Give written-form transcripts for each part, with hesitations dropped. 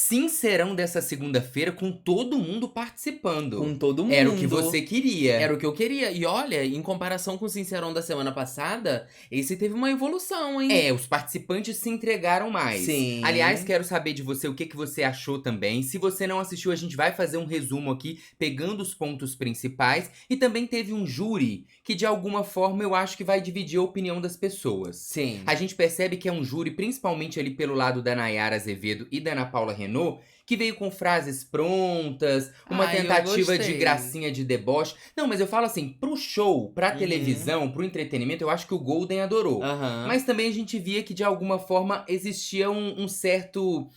Sincerão dessa segunda-feira com todo mundo participando. Com todo mundo. Era o que você queria. Era o que eu queria. E olha, em comparação com o Sincerão da semana passada, esse teve uma evolução, hein? Os participantes se entregaram mais. Sim. Aliás, quero saber de você o que você achou também. Se você não assistiu, a gente vai fazer um resumo aqui, pegando os pontos principais. E também teve um júri que, de alguma forma, eu acho que vai dividir a opinião das pessoas. Sim. A gente percebe que é um júri, principalmente ali pelo lado da Nayara Azevedo e da Ana Paula Renault, que veio com frases prontas, uma Ai, eu tentativa de gostei. gracinha de deboche. Não, mas eu falo assim, pro show, pra Uhum. televisão, pro entretenimento, eu acho que o Golden adorou. Aham. Mas também a gente via que, de alguma forma, existia um certo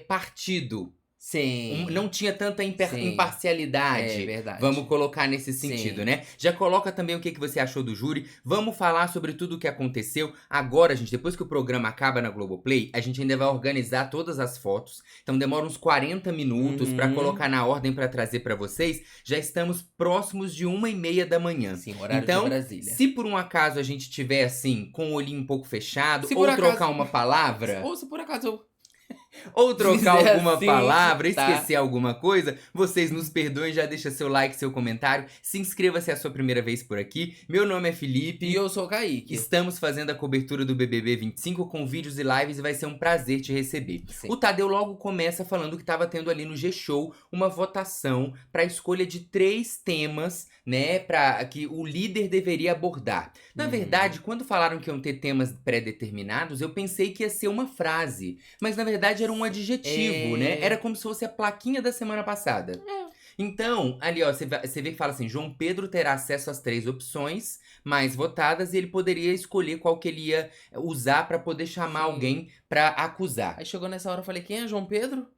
partido. Sim. Não tinha tanta Sim. imparcialidade. É verdade. Vamos colocar nesse sentido, Sim. né? Já coloca também o que você achou do júri. Vamos falar sobre tudo o que aconteceu. Agora, gente, depois que o programa acaba na Globoplay, a gente ainda vai organizar todas as fotos. Então demora uns 40 minutos pra colocar na ordem pra trazer pra vocês. Já estamos próximos de 1h30 da manhã. Sim, horário Então, de Brasília. se por um acaso a gente tiver assim, com o olhinho um pouco fechado, Se ou por acaso- trocar uma palavra, Ou se por acaso eu... ou trocar fizer alguma assim, palavra, tá? esquecer alguma coisa, vocês nos perdoem, já deixa seu like, seu comentário, se inscreva se é a sua primeira vez por aqui. Meu nome é Felipe. E eu sou o Kaique. Estamos fazendo a cobertura do BBB 25 com vídeos e lives e vai ser um prazer te receber. Sim. O Tadeu logo começa falando que estava tendo ali no G-Show uma votação para a escolha de 3 temas, né, para que o líder deveria abordar. Na verdade, quando falaram que iam ter temas pré-determinados, eu pensei que ia ser uma frase, mas na verdade era um adjetivo, né? Era como se fosse a plaquinha da semana passada. Então, ali ó, você vê que fala assim, João Pedro terá acesso às 3 opções mais votadas e ele poderia escolher qual que ele ia usar pra poder chamar Sim. alguém pra acusar. Aí chegou nessa hora, eu falei, quem é João Pedro?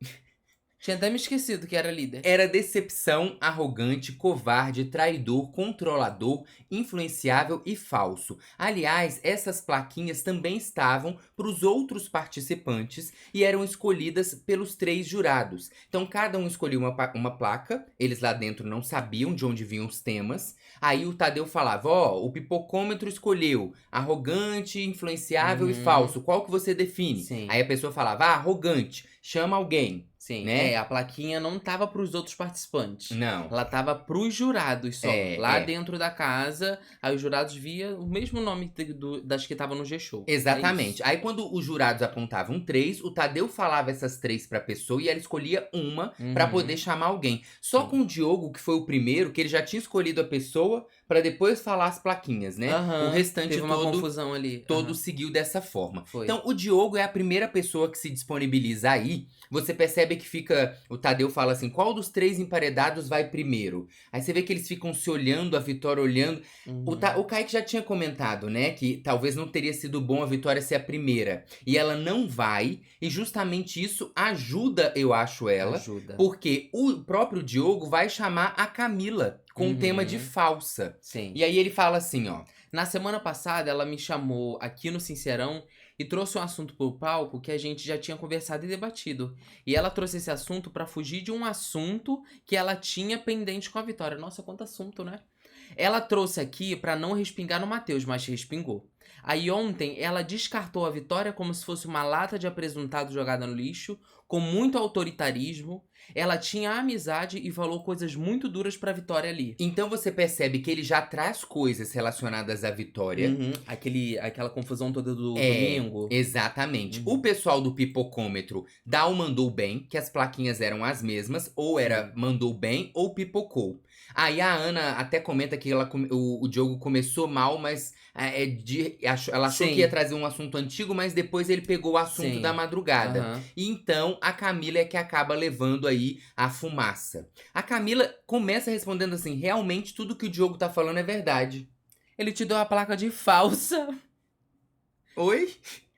Tinha até me esquecido que era líder. Era decepção, arrogante, covarde, traidor, controlador, influenciável e falso. Aliás, essas plaquinhas também estavam para os outros participantes e eram escolhidas pelos 3 jurados. Então cada um escolhia uma placa, eles lá dentro não sabiam de onde vinham os temas. Aí o Tadeu falava, o pipocômetro escolheu arrogante, influenciável e falso. Qual que você define? Sim. Aí a pessoa falava, arrogante, chama alguém. Sim, né? a plaquinha não tava pros outros participantes. Não. Ela tava pros jurados só. Dentro da casa, aí os jurados via o mesmo nome das que estavam no G-Show. Exatamente. Aí quando os jurados apontavam 3, o Tadeu falava essas 3 pra pessoa e ela escolhia uma pra poder chamar alguém. Só Sim. com o Diogo, que foi o primeiro, que ele já tinha escolhido a pessoa pra depois falar as plaquinhas, né? O restante Teve uma todo confusão ali. todo seguiu dessa forma. Foi. Então, o Diogo é a primeira pessoa que se disponibiliza aí. Você percebe que fica... O Tadeu fala assim, qual dos 3 emparedados vai primeiro? Aí você vê que eles ficam se olhando, a Vitória olhando. O Kaique já tinha comentado, né, que talvez não teria sido bom a Vitória ser a primeira. E ela não vai, e justamente isso ajuda, eu acho, ela. Ajuda. Porque o próprio Diogo vai chamar a Camila com o tema de falsa. Sim. E aí ele fala assim, ó... Na semana passada, ela me chamou aqui no Sincerão e trouxe um assunto pro palco que a gente já tinha conversado e debatido. E ela trouxe esse assunto pra fugir de um assunto que ela tinha pendente com a Vitória. Nossa, quanto assunto, né? Ela trouxe aqui pra não respingar no Matheus, mas respingou. Aí ontem ela descartou a Vitória como se fosse uma lata de apresentado jogada no lixo, com muito autoritarismo. Ela tinha amizade e falou coisas muito duras pra Vitória ali. Então você percebe que ele já traz coisas relacionadas à Vitória. Aquela confusão toda do domingo. Exatamente. O pessoal do pipocômetro dá o mandou bem, que as plaquinhas eram as mesmas, ou era mandou bem ou pipocou. Aí a Ana até comenta que o Diogo começou mal, mas ela achou que ia trazer um assunto antigo, mas depois ele pegou o assunto da madrugada. E então a Camila é que acaba levando aí a fumaça. A Camila começa respondendo assim, realmente tudo que o Diogo tá falando é verdade. Ele te deu a placa de falsa. Oi?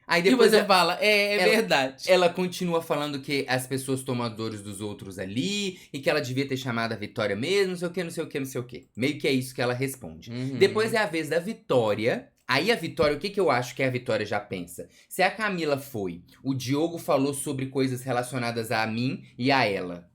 Aí Depois depois você fala, verdade. Ela continua falando que as pessoas tomam as dores dos outros ali, e que ela devia ter chamado a Vitória mesmo, não sei o que, não sei o que, não sei o que. Meio que é isso que ela responde. Depois é a vez da Vitória. Aí a Vitória, o que eu acho que a Vitória já pensa? Se a Camila foi, o Diogo falou sobre coisas relacionadas a mim e a ela,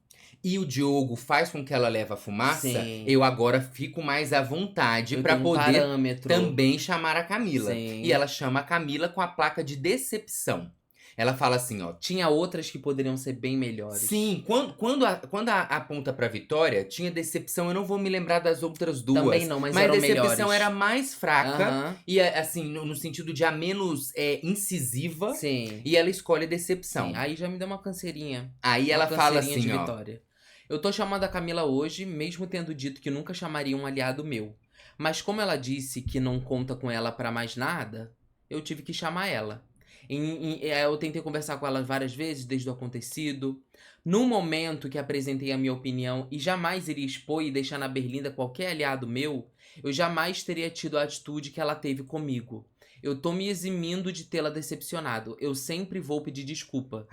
e o Diogo faz com que ela leve a fumaça, eu agora fico mais à vontade pra poder também chamar a Camila. E ela chama a Camila com a placa de decepção. Ela fala assim, ó. Tinha outras que poderiam ser bem melhores. Sim, quando aponta pra Vitória, tinha decepção. Eu não vou me lembrar das outras duas. Também não, mas a eram decepção melhores. era mais fraca. Aham. E assim, no sentido de a menos incisiva. Sim. E ela escolhe decepção. Sim. Aí já me deu uma canseirinha. Aí Uma ela fala canseirinha assim, de ó. Vitória. Eu tô chamando a Camila hoje, mesmo tendo dito que nunca chamaria um aliado meu. Mas como ela disse que não conta com ela pra mais nada, eu tive que chamar ela. Eu tentei conversar com ela várias vezes, desde o acontecido. No momento que apresentei a minha opinião e jamais iria expor e deixar na berlinda qualquer aliado meu, eu jamais teria tido a atitude que ela teve comigo. Eu tô me eximindo de tê-la decepcionado. Eu sempre vou pedir desculpa.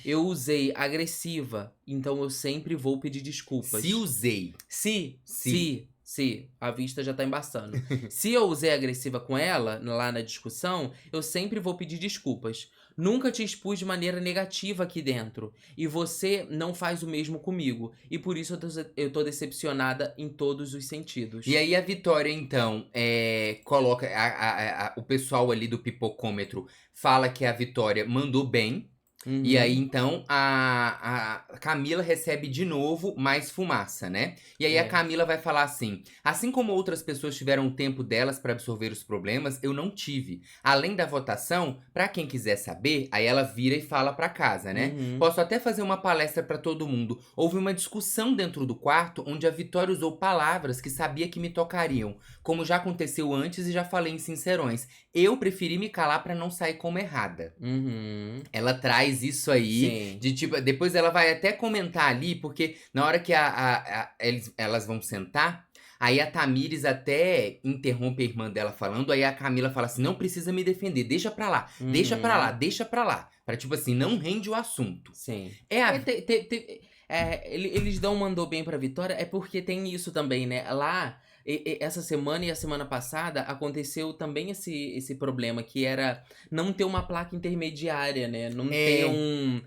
Eu usei agressiva, então eu sempre vou pedir desculpas. Se usei. Se. A vista já tá embaçando. Se eu usei agressiva com ela, lá na discussão, eu sempre vou pedir desculpas. Nunca te expus de maneira negativa aqui dentro. E você não faz o mesmo comigo. E por isso eu tô decepcionada em todos os sentidos. E aí a Vitória, então, coloca. O pessoal ali do pipocômetro fala que a Vitória mandou bem. Uhum. E aí, então, a Camila recebe de novo mais fumaça, né? E aí a Camila vai falar assim como outras pessoas tiveram o tempo delas pra absorver os problemas, eu não tive. Além da votação, pra quem quiser saber, aí ela vira e fala pra casa, né? Uhum. Posso até fazer uma palestra pra todo mundo. Houve uma discussão dentro do quarto onde a Vitória usou palavras que sabia que me tocariam, como já aconteceu antes e já falei em Sincerões. Eu preferi me calar pra não sair como errada. Uhum. Ela traz isso aí, Sim. de tipo, depois ela vai até comentar ali, porque na hora que elas vão sentar, aí a Tamires até interrompe a irmã dela falando, aí a Camila fala assim, não precisa me defender, deixa pra lá, deixa pra lá, deixa pra lá. Pra tipo assim, não rende o assunto. Sim. É Eles dão um mandou bem pra Vitória, é porque tem isso também, né? Lá, essa semana e a semana passada, aconteceu também esse problema, que era não ter uma placa intermediária, né? Não ter um...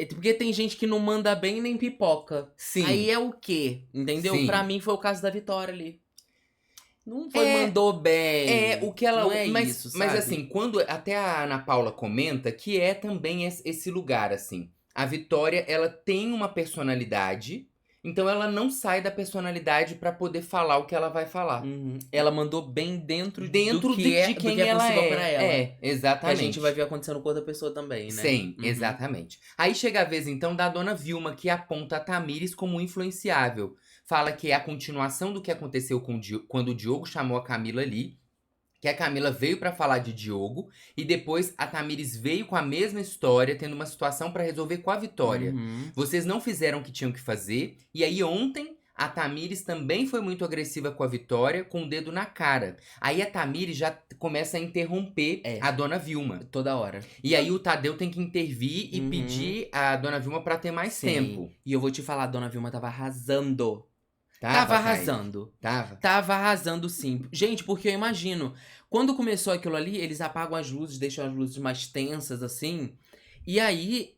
Porque tem gente que não manda bem nem pipoca. Sim. Aí é o quê? Entendeu? Sim. Pra mim foi o caso da Vitória ali. Não foi mandou bem. O que ela. Não é mas, isso, mas sabe? assim, quando. Até a Ana Paula comenta que é também esse lugar, assim. A Vitória, ela tem uma personalidade. Então ela não sai da personalidade pra poder falar o que ela vai falar. Uhum. Ela mandou bem dentro de quem ela possível é. pra ela. É, exatamente. Que a gente vai ver acontecendo com outra pessoa também, né? Sim, exatamente. Aí chega a vez, então, da dona Vilma, que aponta a Tamires como influenciável. Fala que é a continuação do que aconteceu quando o Diogo chamou a Camila ali. Que a Camila veio pra falar de Diogo. E depois a Tamires veio com a mesma história, tendo uma situação pra resolver com a Vitória. Vocês não fizeram o que tinham que fazer. E aí ontem... A Tamires também foi muito agressiva com a Vitória, com o dedo na cara. Aí a Tamires já começa a interromper a dona Vilma. Toda hora. E aí o Tadeu tem que intervir e pedir a dona Vilma pra ter mais tempo. E eu vou te falar, a dona Vilma tava arrasando. Tava arrasando. Tava arrasando, sim. Gente, porque eu imagino, quando começou aquilo ali, eles apagam as luzes, deixam as luzes mais tensas, assim. E aí...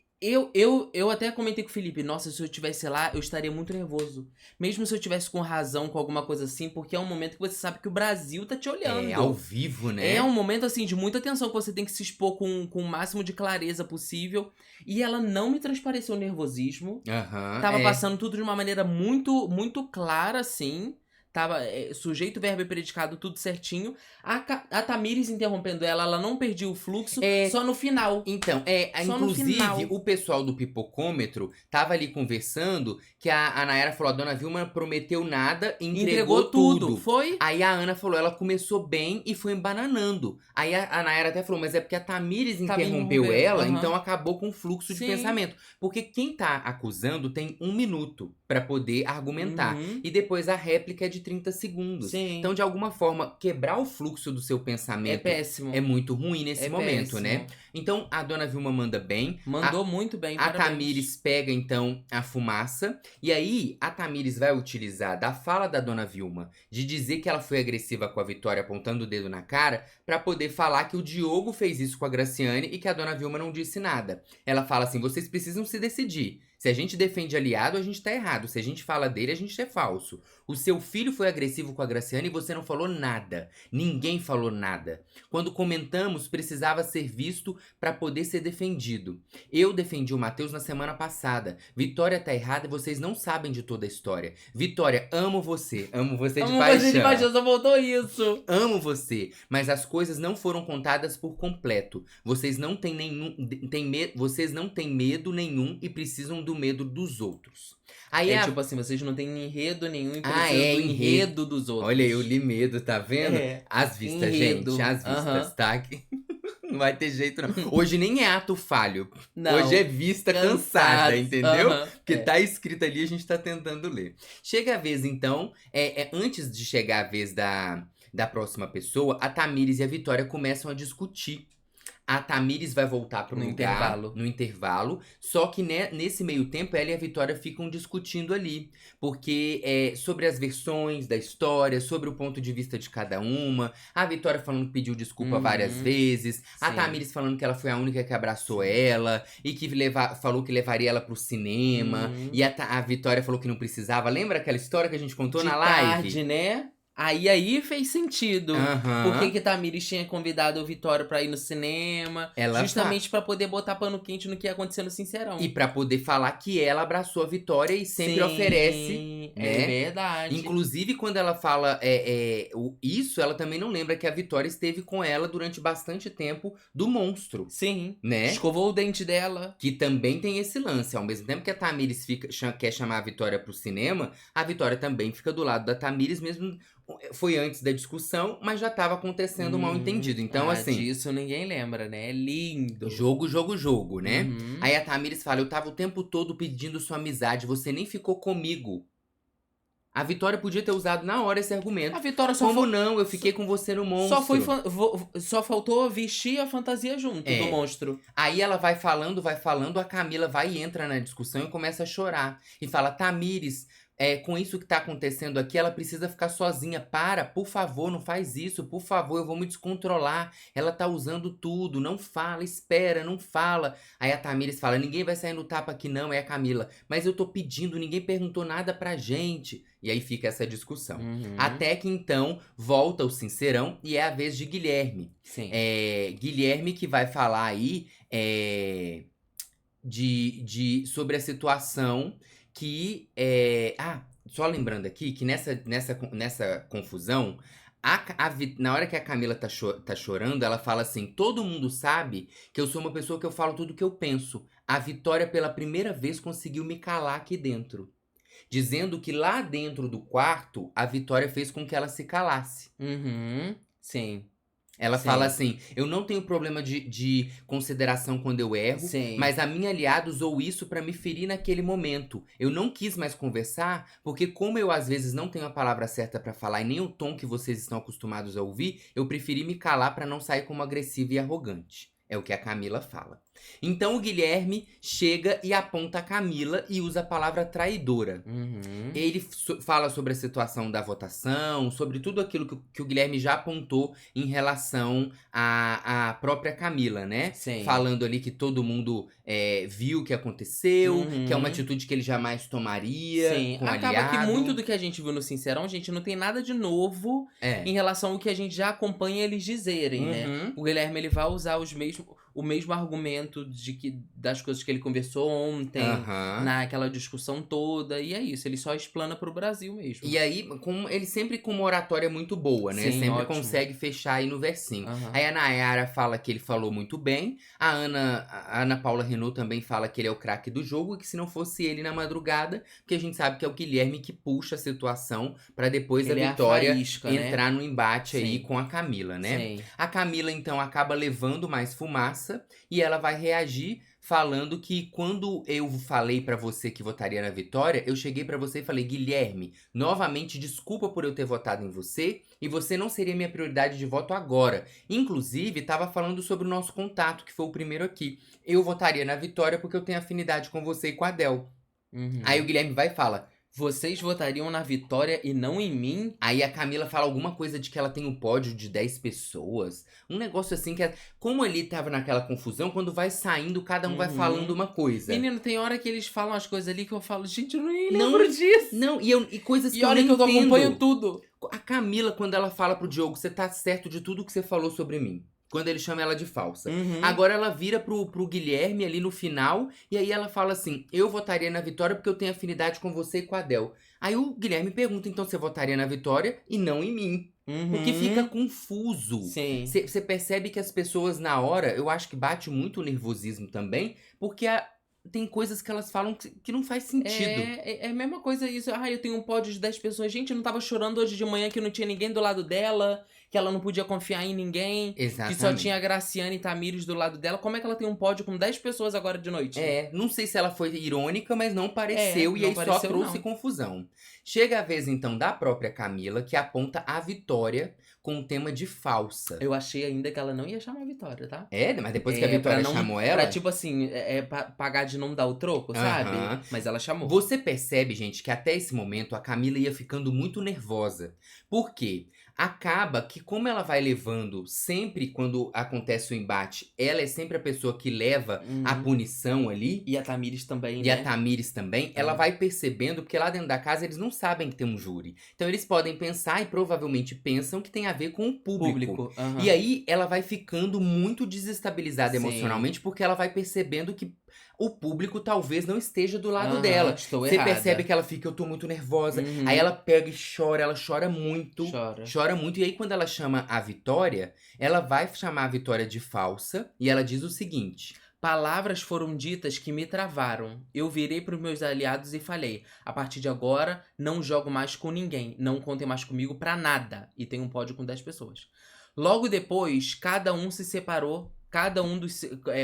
Eu até comentei com o Felipe, nossa, se eu estivesse lá, eu estaria muito nervoso. Mesmo se eu tivesse com razão, com alguma coisa assim, porque é um momento que você sabe que o Brasil tá te olhando. É, ao vivo, né? É um momento, assim, de muita atenção, que você tem que se expor com o máximo de clareza possível. E ela não me transpareceu nervosismo. Tava passando tudo de uma maneira muito, muito clara, assim. Tava sujeito, verbo e predicado, tudo certinho. A Tamires interrompendo ela não perdia o fluxo, só no final. Então, Só inclusive, o pessoal do pipocômetro tava ali conversando que a Nayara falou, a dona Vilma prometeu nada e entregou tudo. Foi? Aí a Ana falou, ela começou bem e foi embananando. Aí a Nayara até falou, mas é porque a Tamires interrompeu ela, então acabou com o fluxo de pensamento. Porque quem tá acusando tem 1 minuto pra poder argumentar. E depois a réplica é de 30 segundos. Sim. Então, de alguma forma, quebrar o fluxo do seu pensamento é péssimo. É muito ruim nesse momento, péssimo. né? Então, a dona Vilma manda bem. Mandou muito bem, A parabéns. Tamires pega, então, a fumaça. E aí, a Tamires vai utilizar da fala da dona Vilma de dizer que ela foi agressiva com a Vitória, apontando o dedo na cara, pra poder falar que o Diogo fez isso com a Graciane e que a dona Vilma não disse nada. Ela fala assim, vocês precisam se decidir. Se a gente defende aliado, a gente tá errado. Se a gente fala dele, a gente é falso. O seu filho foi agressivo com a Graciane e você não falou nada. Ninguém falou nada. Quando comentamos, precisava ser visto para poder ser defendido. Eu defendi o Matheus na semana passada. Vitória tá errada e vocês não sabem de toda a história. Vitória, amo você. Amo você de Amo paixão. você de paixão, só voltou isso. Amo você, mas as coisas não foram contadas por completo. Vocês não têm vocês não têm medo nenhum e precisam do medo dos outros. Aí É a... tipo assim, vocês não têm enredo nenhum e Ah, precisam é, do enredo dos outros. Olha, eu li medo, tá vendo? É. As vistas, Enredo. gente, as vistas, Aham. tá? Não vai ter jeito, não. Hoje nem é ato falho. Não. Hoje é vista cansada, Cansados. entendeu? Aham. Porque tá escrito ali, a gente tá tentando ler. Chega a vez, então, antes de chegar a vez da próxima pessoa, a Tamires e a Vitória começam a discutir. A Tamires vai voltar pro No lugar, intervalo. no intervalo, só que nesse meio tempo ela e a Vitória ficam discutindo ali, porque sobre as versões da história, sobre o ponto de vista de cada uma, a Vitória falando que pediu desculpa várias vezes, a Sim. Tamires falando que ela foi a única que abraçou ela, e que falou que levaria ela pro cinema, e a Vitória falou que não precisava. Lembra aquela história que a gente contou De na live? tarde, né? Aí fez sentido. Aham. Por que Tamires tinha convidado o Vitória pra ir no cinema? Ela justamente pra poder botar pano quente no que ia acontecer no Sincerão. E pra poder falar que ela abraçou a Vitória e sempre Sim, oferece, é né? verdade. Inclusive, quando ela fala isso, ela também não lembra que a Vitória esteve com ela durante bastante tempo do monstro, Sim. né? Escovou o dente dela. Que também tem esse lance. Ao mesmo tempo que a Tamires quer chamar a Vitória pro cinema, a Vitória também fica do lado da Tamires, mesmo. Foi antes da discussão, mas já tava acontecendo um mal entendido. Então, assim. Disso ninguém lembra, né? É lindo. Jogo, né? Uhum. Aí a Tamires fala: eu tava o tempo todo pedindo sua amizade, você nem ficou comigo. A Vitória podia ter usado na hora esse argumento. A Vitória só Como foi. não? Eu fiquei com você no monstro. Só faltou vestir a fantasia junto do monstro. Aí ela vai falando, a Camila vai e entra na discussão e começa a chorar. E fala: Tamires, com isso que tá acontecendo aqui, ela precisa ficar sozinha. Por favor, não faz isso. Por favor, eu vou me descontrolar. Ela tá usando tudo. Não fala, espera, não fala. Aí a Tamires fala: ninguém vai sair no tapa aqui não, é a Camila. Mas eu tô pedindo, ninguém perguntou nada pra gente. E aí fica essa discussão. Até que então volta o Sincerão e é a vez de Guilherme. Sim. Guilherme que vai falar aí sobre a situação que. Só lembrando aqui que nessa confusão, na hora que a Camila tá chorando, ela fala assim: todo mundo sabe que eu sou uma pessoa que eu falo tudo o que eu penso. A Vitória, pela primeira vez, conseguiu me calar aqui dentro. Dizendo que lá dentro do quarto, a Vitória fez com que ela se calasse. Sim. Ela fala assim: eu não tenho problema de consideração quando eu erro, mas a minha aliada usou isso pra me ferir naquele momento. Eu não quis mais conversar, porque como eu às vezes não tenho a palavra certa pra falar e nem o tom que vocês estão acostumados a ouvir, eu preferi me calar pra não sair como agressiva e arrogante. É o que a Camila fala. Então o Guilherme chega e aponta a Camila e usa a palavra traidora. Ele fala sobre a situação da votação, sobre tudo aquilo que o Guilherme já apontou em relação à própria Camila, né? Sim. Falando ali que todo mundo viu o que aconteceu, que é uma atitude que ele jamais tomaria. Sim. Com Acaba aliado. que muito do que a gente viu no Sincerão, gente, não tem nada de novo em relação ao que a gente já acompanha eles dizerem, né? O Guilherme ele vai usar o mesmo argumento das coisas que ele conversou ontem, naquela discussão toda, e é isso, ele só explana pro Brasil mesmo. E aí, ele sempre com uma oratória muito boa, né? Sim, sempre ótimo. consegue fechar aí no versinho. Aí a Nayara fala que ele falou muito bem, a Ana Paula Renault também fala que ele é o craque do jogo, e que se não fosse ele na madrugada, porque a gente sabe que é o Guilherme que puxa a situação pra depois ele a Vitória faísca, entrar no embate aí Sim. com a Camila, né? Sim. A Camila, então, acaba levando mais fumaça e ela vai reagir falando que quando eu falei pra você que votaria na Vitória, eu cheguei pra você e falei: Guilherme, novamente desculpa por eu ter votado em você e você não seria minha prioridade de voto agora. Inclusive, tava falando sobre o nosso contato, que foi o primeiro aqui. Eu votaria na Vitória porque eu tenho afinidade com você e com a Del. Aí o Guilherme vai e fala: Vocês votariam na Vitória e não em mim? Aí a Camila fala alguma coisa de que ela tem um pódio de 10 pessoas. Um negócio assim que é. Como ali tava naquela confusão, quando vai saindo, cada um vai Uhum. falando uma coisa. Menino, tem hora que eles falam as coisas ali que eu falo, gente, eu nem Não, lembro disso. Não, e coisas E que eu olha nem que eu entendo. acompanho tudo. A Camila, quando ela fala pro Diogo, você tá certo de tudo que você falou sobre mim. Quando ele chama ela de falsa. Uhum. Agora ela vira pro Guilherme ali no final. E aí ela fala assim: eu votaria na Vitória porque eu tenho afinidade com você e com a Adele. Aí o Guilherme pergunta: então você votaria na Vitória e não em mim? Porque fica confuso. Sim. Você percebe que as pessoas na hora, eu acho que bate muito o nervosismo também, porque tem coisas que elas falam que não faz sentido. É a mesma coisa isso. Ah, eu tenho um pódio de 10 pessoas. Gente, eu não tava chorando hoje de manhã que não tinha ninguém do lado dela, que ela não podia confiar em ninguém, Exatamente. que só tinha a Graciane e Tamires do lado dela. Como é que ela tem um pódio com 10 pessoas agora de noite? Não sei se ela foi irônica, mas não pareceu, e não aí só pareceu, trouxe não. confusão. Chega a vez então da própria Camila, que aponta a Vitória com o tema de falsa. Eu achei ainda que ela não ia chamar a Vitória, tá? Mas depois que a Vitória chamou ela. Pra, tipo assim, pagar de não dar o troco, sabe? Aham. Mas ela chamou. Você percebe, gente, que até esse momento a Camila ia ficando muito nervosa. Por quê? Acaba que, como ela vai levando sempre quando acontece o embate, ela é sempre a pessoa que leva a punição ali. E a Tamires também, E né? a Tamires também, ela vai percebendo, porque lá dentro da casa eles não sabem que tem um júri. Então eles podem pensar e provavelmente pensam que tem a ver com o público. aham. E aí ela vai ficando muito desestabilizada Sim. emocionalmente, porque ela vai percebendo que o público talvez não esteja do lado Aham, dela. estou Você errada. percebe que ela fica, eu tô muito nervosa. Uhum. Aí ela pega e chora, ela chora muito. Chora. Chora muito. E aí quando ela chama a Vitória, ela vai chamar a Vitória de falsa. E ela diz o seguinte: Palavras foram ditas que me travaram. Eu virei pros meus aliados e falei: a partir de agora, não jogo mais com ninguém. Não contem mais comigo pra nada. E tem um pódio com 10 pessoas. Logo depois, cada um se separou. Cada um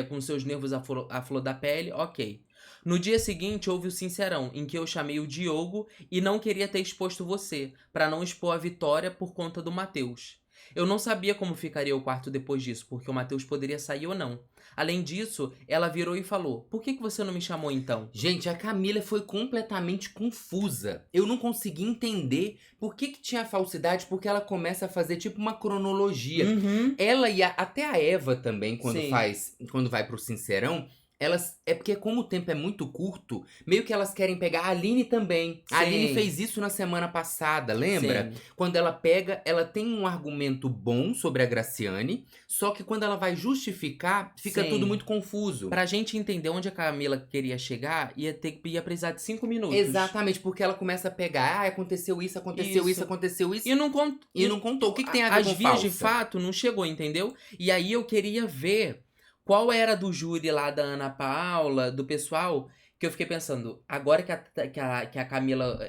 com seus nervos à flor da pele, ok. No dia seguinte, houve o Sincerão, em que eu chamei o Diogo e não queria ter exposto você, pra não expor a Vitória por conta do Matheus. Eu não sabia como ficaria o quarto depois disso, porque o Matheus poderia sair ou não. Além disso, ela virou e falou: por que você não me chamou então? Gente, a Camila foi completamente confusa. Eu não consegui entender por que tinha falsidade, porque ela começa a fazer tipo uma cronologia. Uhum. Ela e até a Eva também, Sim. quando vai pro Sincerão, é porque como o tempo é muito curto, meio que elas querem pegar a Aline também. A Sim. Aline fez isso na semana passada, lembra? Sim. Quando ela pega, ela tem um argumento bom sobre a Graciane, só que quando ela vai justificar, fica Sim. tudo muito confuso. Pra gente entender onde a Camila queria chegar, ia precisar de 5 minutos. Exatamente, porque ela começa a pegar, aconteceu isso, aconteceu isso, aconteceu isso. E não contou. E não contou. O que tem a ver com As vias falsa? de fato não chegou, entendeu? E aí eu queria ver qual era do júri lá da Ana Paula, do pessoal, que eu fiquei pensando, agora que a Camila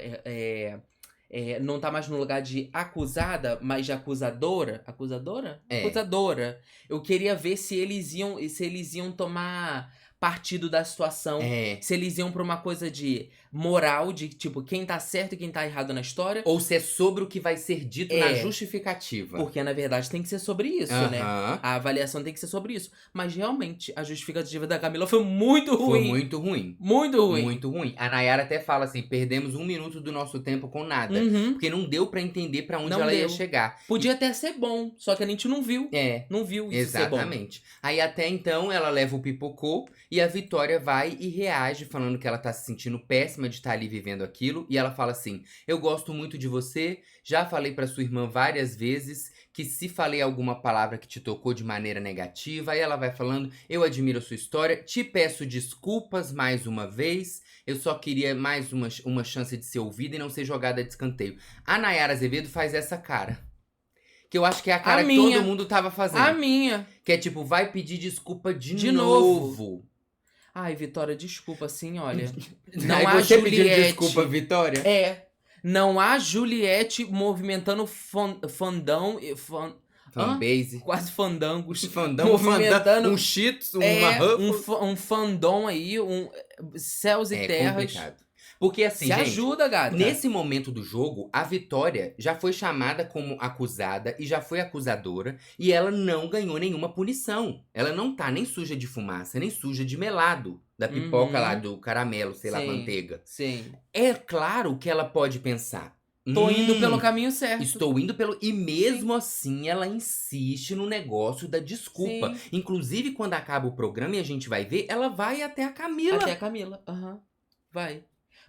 não tá mais no lugar de acusada, mas de acusadora. Acusadora? É. Acusadora. Eu queria ver se eles iam tomar partido da situação. Se eles iam pra uma coisa de moral, de tipo, quem tá certo e quem tá errado na história. Ou se é sobre o que vai ser dito na justificativa. Porque, na verdade, tem que ser sobre isso, né? A avaliação tem que ser sobre isso. Mas, realmente, a justificativa da Camila foi muito ruim. Foi muito ruim. Muito ruim. Muito ruim. A Nayara até fala assim, perdemos 1 minuto do nosso tempo com nada. Uhum. Porque não deu pra entender pra onde Não ela ia deu. chegar. Podia até ser bom, só que a gente não viu. Não viu isso ser bom. Exatamente. Aí até então ela leva o pipocô e a Vitória vai e reage falando que ela tá se sentindo péssima de estar ali vivendo aquilo. E ela fala assim: eu gosto muito de você, já falei pra sua irmã várias vezes que se falei alguma palavra que te tocou de maneira negativa. Aí ela vai falando: eu admiro a sua história, te peço desculpas mais uma vez. Eu só queria mais uma chance de ser ouvida e não ser jogada de escanteio. A Nayara Azevedo faz essa cara. Que eu acho que é a cara que todo mundo tava fazendo. A minha. Que é tipo, vai pedir desculpa de novo. novo. Ai, Vitória, desculpa, assim, olha. Não há você pedindo desculpa, Vitória? Não há Juliette movimentando fandão. Fanbase. Quase fandangos. Movimentando um cheats, uma Ruffles. Um fandom aí, céus e terras. Complicado. Porque assim, Se gente, ajuda, gata. nesse momento do jogo, a Vitória já foi chamada como acusada e já foi acusadora. E ela não ganhou nenhuma punição. Ela não tá nem suja de fumaça, nem suja de melado Da pipoca lá, Uhum. do caramelo, sei lá, Sim. manteiga. Sim. É claro que ela pode pensar. Tô indo pelo caminho certo. Estou indo pelo. E Sim. mesmo assim, ela insiste no negócio da desculpa. Sim. Inclusive, quando acaba o programa e a gente vai ver, ela vai até a Camila. Até a Camila. Aham. Vai.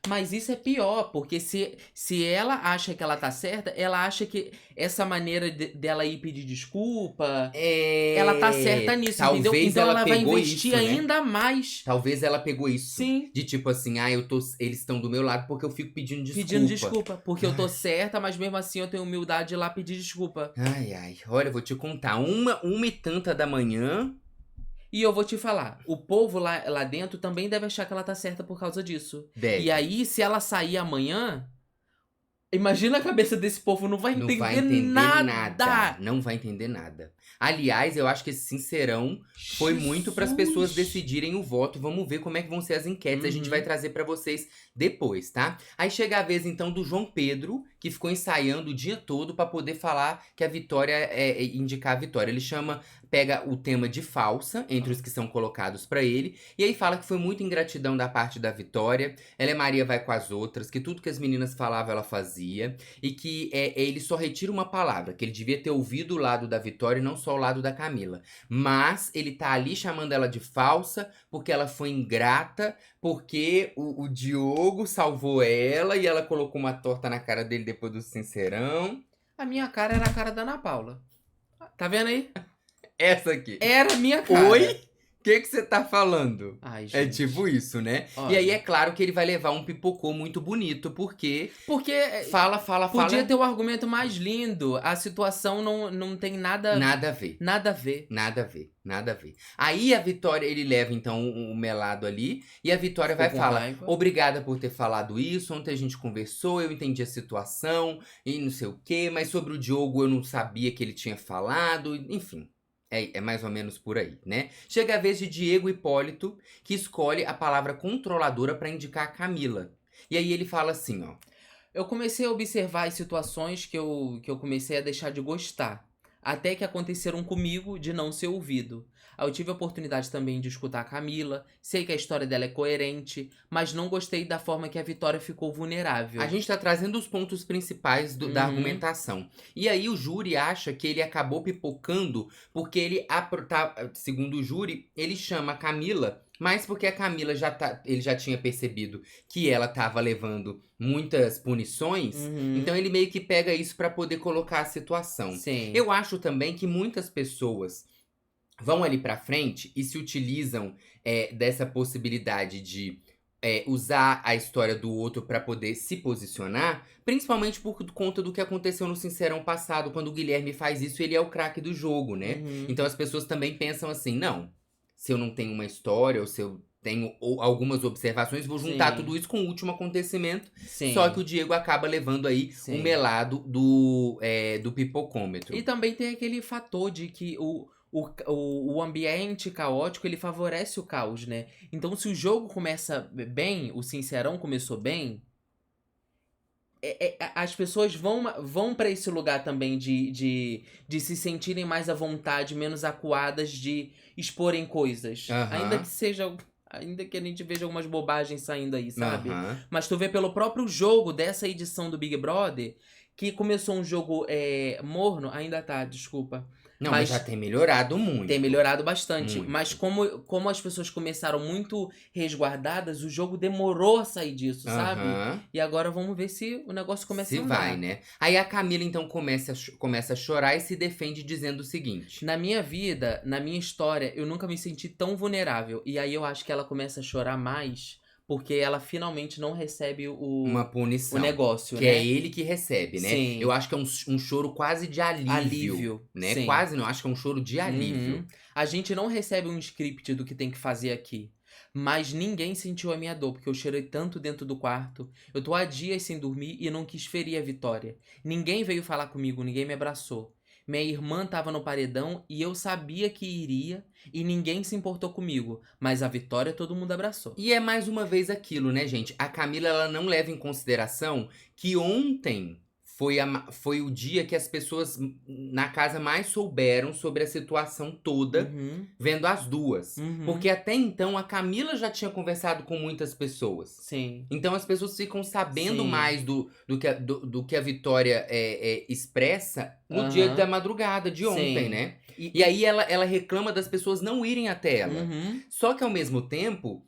Mas isso é pior, porque se ela acha que ela tá certa, ela acha que essa maneira dela ir pedir desculpa, ela tá certa nisso, entendeu? Talvez Então ela ela vai pegou investir isso, né? ainda mais. Talvez ela pegou isso. Sim. De tipo assim, eles estão do meu lado porque eu fico pedindo desculpa. Pedindo desculpa, porque eu tô certa, mas mesmo assim eu tenho humildade de ir lá pedir desculpa. Ai, olha, eu vou te contar. Uma e tanta da manhã. E eu vou te falar, o povo lá dentro também deve achar que ela tá certa por causa disso. Deve. E aí, se ela sair amanhã, imagina a cabeça desse povo, não vai Não entender, vai entender nada. nada. Não vai entender nada. Aliás, eu acho que esse Sincerão foi muito para as pessoas decidirem o voto. Vamos ver como é que vão ser as enquetes. A gente vai trazer para vocês depois, tá? Aí chega a vez então do João Pedro, que ficou ensaiando o dia todo para poder falar que a Vitória indicar a Vitória. Ele pega o tema de falsa entre os que são colocados para ele e aí fala que foi muita ingratidão da parte da Vitória. Ela é Maria vai com as outras, que tudo que as meninas falavam ela fazia e que ele só retira uma palavra, que ele devia ter ouvido o lado da Vitória e não só o lado da Camila. Mas ele tá ali chamando ela de falsa porque ela foi ingrata, porque o Diogo salvou ela e ela colocou uma torta na cara dele depois do Sincerão. A minha cara era a cara da Ana Paula. Tá vendo aí? Essa aqui. Era a minha cara. Oi? O que você tá falando? Ai, É gente. tipo isso, né? Olha. E aí é claro que ele vai levar um pipocô muito bonito, porque fala. Podia ter o argumento mais lindo. A situação não tem nada Nada a ver. a ver. Nada a ver, nada a ver. Aí a Vitória, ele leva então o melado ali, e a Vitória Ficou vai com falar: raiva. obrigada por ter falado isso, ontem a gente conversou, eu entendi a situação, e não sei o quê, mas sobre o Diogo eu não sabia que ele tinha falado, enfim. É mais ou menos por aí, né? Chega a vez de Diego Hipólito, que escolhe a palavra controladora pra indicar a Camila. E aí ele fala assim, ó. Eu comecei a observar as situações que eu comecei a deixar de gostar. Até que aconteceram comigo de não ser ouvido. Aí eu tive a oportunidade também de escutar a Camila. Sei que a história dela é coerente, mas não gostei da forma que a Vitória ficou vulnerável. A gente tá trazendo os pontos principais da argumentação. E aí o júri acha que ele acabou pipocando porque ele, segundo o júri, ele chama a Camila, mas porque a Camila ele já tinha percebido que ela tava levando muitas punições, então ele meio que pega isso pra poder colocar a situação. Sim. Eu acho também que muitas pessoas vão ali pra frente e se utilizam dessa possibilidade de usar a história do outro pra poder se posicionar, principalmente por conta do que aconteceu no Sincerão passado, quando o Guilherme faz isso, ele é o craque do jogo, né? Então as pessoas também pensam assim, não, se eu não tenho uma história, ou se eu tenho algumas observações, vou juntar Sim. tudo isso com o último acontecimento. Sim. Só que o Diego acaba levando aí Sim. o melado do pipocômetro. E também tem aquele fator de que o ambiente caótico, ele favorece o caos, né? Então, se o jogo começa bem, o Sincerão começou bem, as pessoas vão para esse lugar também de se sentirem mais à vontade, menos acuadas de exporem coisas. Ainda que a gente veja algumas bobagens saindo aí, sabe? Mas tu vê pelo próprio jogo dessa edição do Big Brother, que começou um jogo morno, ainda tá, desculpa. Não, mas já tem melhorado muito. Tem melhorado bastante. Muito. Mas como as pessoas começaram muito resguardadas, o jogo demorou a sair disso, sabe? E agora vamos ver se o negócio começa a andar. Se vai, né? Aí a Camila então começa a chorar e se defende dizendo o seguinte. Na minha vida, na minha história, eu nunca me senti tão vulnerável. E aí eu acho que ela começa a chorar mais porque ela finalmente não recebe uma punição. O negócio, que né? é ele que recebe, né? Sim. Eu acho que é um choro quase de alívio. Né? Sim. Quase não, acho que é um choro de alívio. A gente não recebe um script do que tem que fazer aqui. Mas ninguém sentiu a minha dor, porque eu chorei tanto dentro do quarto. Eu tô há dias sem dormir e não quis ferir a Vitória. Ninguém veio falar comigo, ninguém me abraçou. Minha irmã tava no paredão e eu sabia que iria e ninguém se importou comigo. Mas a Vitória todo mundo abraçou. E é mais uma vez aquilo, né, gente? A Camila, ela não leva em consideração que ontem foi o dia que as pessoas na casa mais souberam sobre a situação toda, Uhum. vendo as duas. Uhum. Porque até então a Camila já tinha conversado com muitas pessoas. Sim. Então as pessoas ficam sabendo Sim. mais do que a Vitória expressa no dia Aham. da madrugada de ontem, Sim. né? E aí ela reclama das pessoas não irem até ela. Uhum. Só que ao mesmo tempo,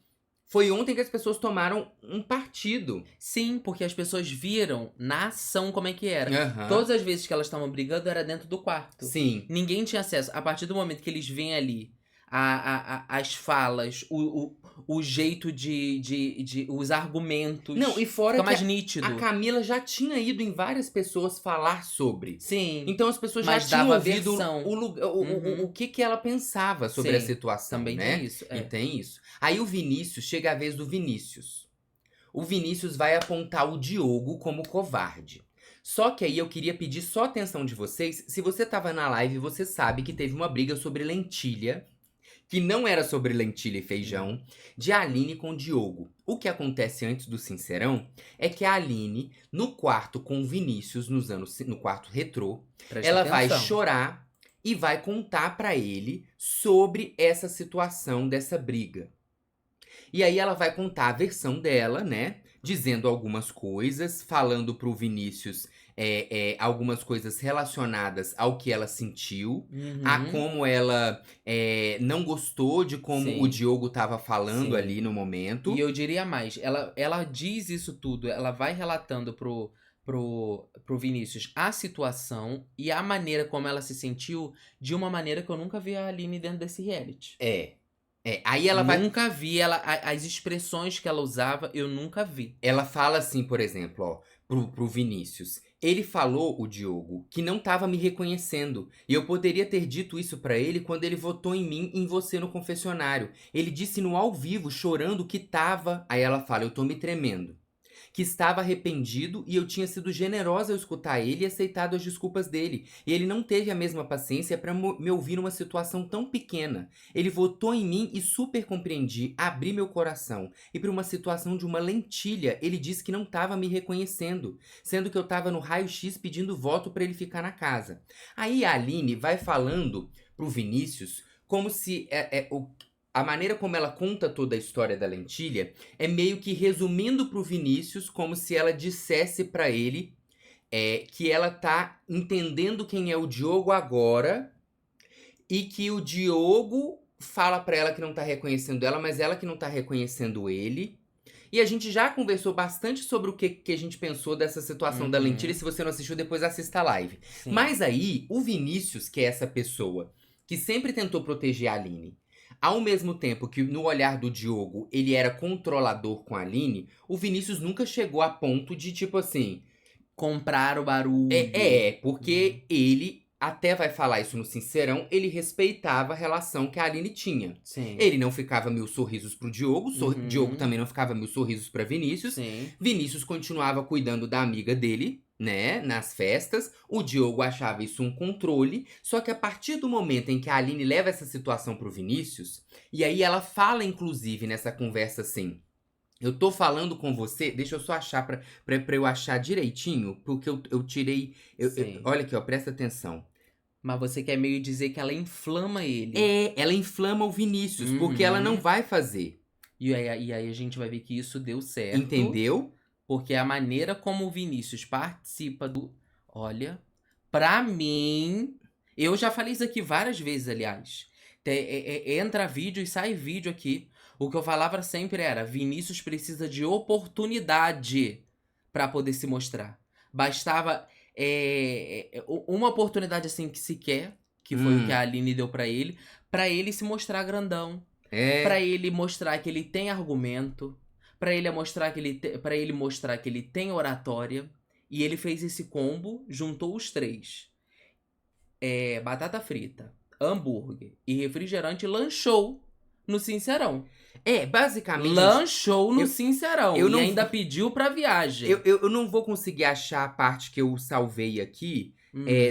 foi ontem que as pessoas tomaram um partido. Sim, porque as pessoas viram na ação como é que era. Aham. Todas as vezes que elas estavam brigando era dentro do quarto. Sim. Ninguém tinha acesso. A partir do momento que eles veem ali as falas, o jeito os argumentos. Não, e fora Fica que mais nítido. a Camila já tinha ido em várias pessoas falar sobre. Sim. Então as pessoas Mas já tinham dava ouvido versão. o que ela pensava sobre a Sim, situação, também né? tem isso. E tem isso. Aí o Vinícius, chega a vez do Vinícius. O Vinícius vai apontar o Diogo como covarde. Só que aí eu queria pedir só a atenção de vocês. Se você tava na live, você sabe que teve uma briga sobre lentilha, que não era sobre lentilha e feijão, de Aline com o Diogo. O que acontece antes do Sincerão é que a Aline, no quarto com o Vinícius, no quarto retrô, Presta ela atenção. vai chorar e vai contar pra ele sobre essa situação dessa briga. E aí ela vai contar a versão dela, né? Dizendo algumas coisas, falando pro Vinícius algumas coisas relacionadas ao que ela sentiu, a Uhum. como ela não gostou de como Sim. o Diogo tava falando Sim. ali no momento. E eu diria mais, ela diz isso tudo, ela vai relatando pro Vinícius a situação e a maneira como ela se sentiu de uma maneira que eu nunca vi a Aline dentro desse reality. Aí ela vai. Nunca vi as expressões que ela usava, eu nunca vi. Ela fala assim, por exemplo, ó, pro Vinícius. Ele falou, o Diogo, que não tava me reconhecendo. E eu poderia ter dito isso pra ele quando ele votou em mim e em você no confessionário. Ele disse no ao vivo, chorando, que tava. Aí ela fala, eu tô me tremendo. Que estava arrependido e eu tinha sido generosa ao escutar ele e aceitado as desculpas dele. E ele não teve a mesma paciência para me ouvir numa situação tão pequena. Ele votou em mim e super compreendi, abri meu coração. E para uma situação de uma lentilha, ele disse que não estava me reconhecendo, sendo que eu estava no raio-x pedindo voto para ele ficar na casa. Aí a Aline vai falando pro Vinícius como se a maneira como ela conta toda a história da lentilha é meio que resumindo pro Vinícius, como se ela dissesse pra ele que ela tá entendendo quem é o Diogo agora e que o Diogo fala pra ela que não tá reconhecendo ela, mas ela que não tá reconhecendo ele. E a gente já conversou bastante sobre o que a gente pensou dessa situação da lentilha. Se você não assistiu, depois assista a live. Sim. Mas aí, o Vinícius, que é essa pessoa que sempre tentou proteger a Aline, ao mesmo tempo que no olhar do Diogo ele era controlador com a Aline, o Vinícius nunca chegou a ponto de, tipo assim... Comprar o barulho. Porque ele até vai falar isso no Sincerão, ele respeitava a relação que a Aline tinha. Sim. Ele não ficava mil sorrisos pro Diogo, Uhum. Diogo também não ficava mil sorrisos pra Vinícius. Sim. Vinícius continuava cuidando da amiga dele, né, nas festas. O Diogo achava isso um controle, só que a partir do momento em que a Aline leva essa situação pro Vinícius, e aí ela fala, inclusive, nessa conversa assim, eu tô falando com você, deixa eu só achar pra eu achar direitinho, porque eu tirei, Sim. olha aqui, ó, presta atenção. Mas você quer meio dizer que ela inflama ele. Ela inflama o Vinícius, porque ela não vai fazer. E aí a gente vai ver que isso deu certo. Entendeu? Porque a maneira como o Vinícius participa do... Olha, pra mim... Eu já falei isso aqui várias vezes, aliás. Entra vídeo e sai vídeo aqui. O que eu falava sempre era, Vinícius precisa de oportunidade pra poder se mostrar. Bastava uma oportunidade assim que se quer, que foi o que a Aline deu pra ele se mostrar grandão. Pra ele mostrar que ele tem argumento. Pra ele mostrar que ele tem oratória. E ele fez esse combo, juntou os três. Batata frita, hambúrguer e refrigerante, lanchou no Sincerão. Basicamente... Lanchou no Sincerão. eu não- E ainda pediu pra viagem. Eu não vou conseguir achar a parte que eu salvei aqui,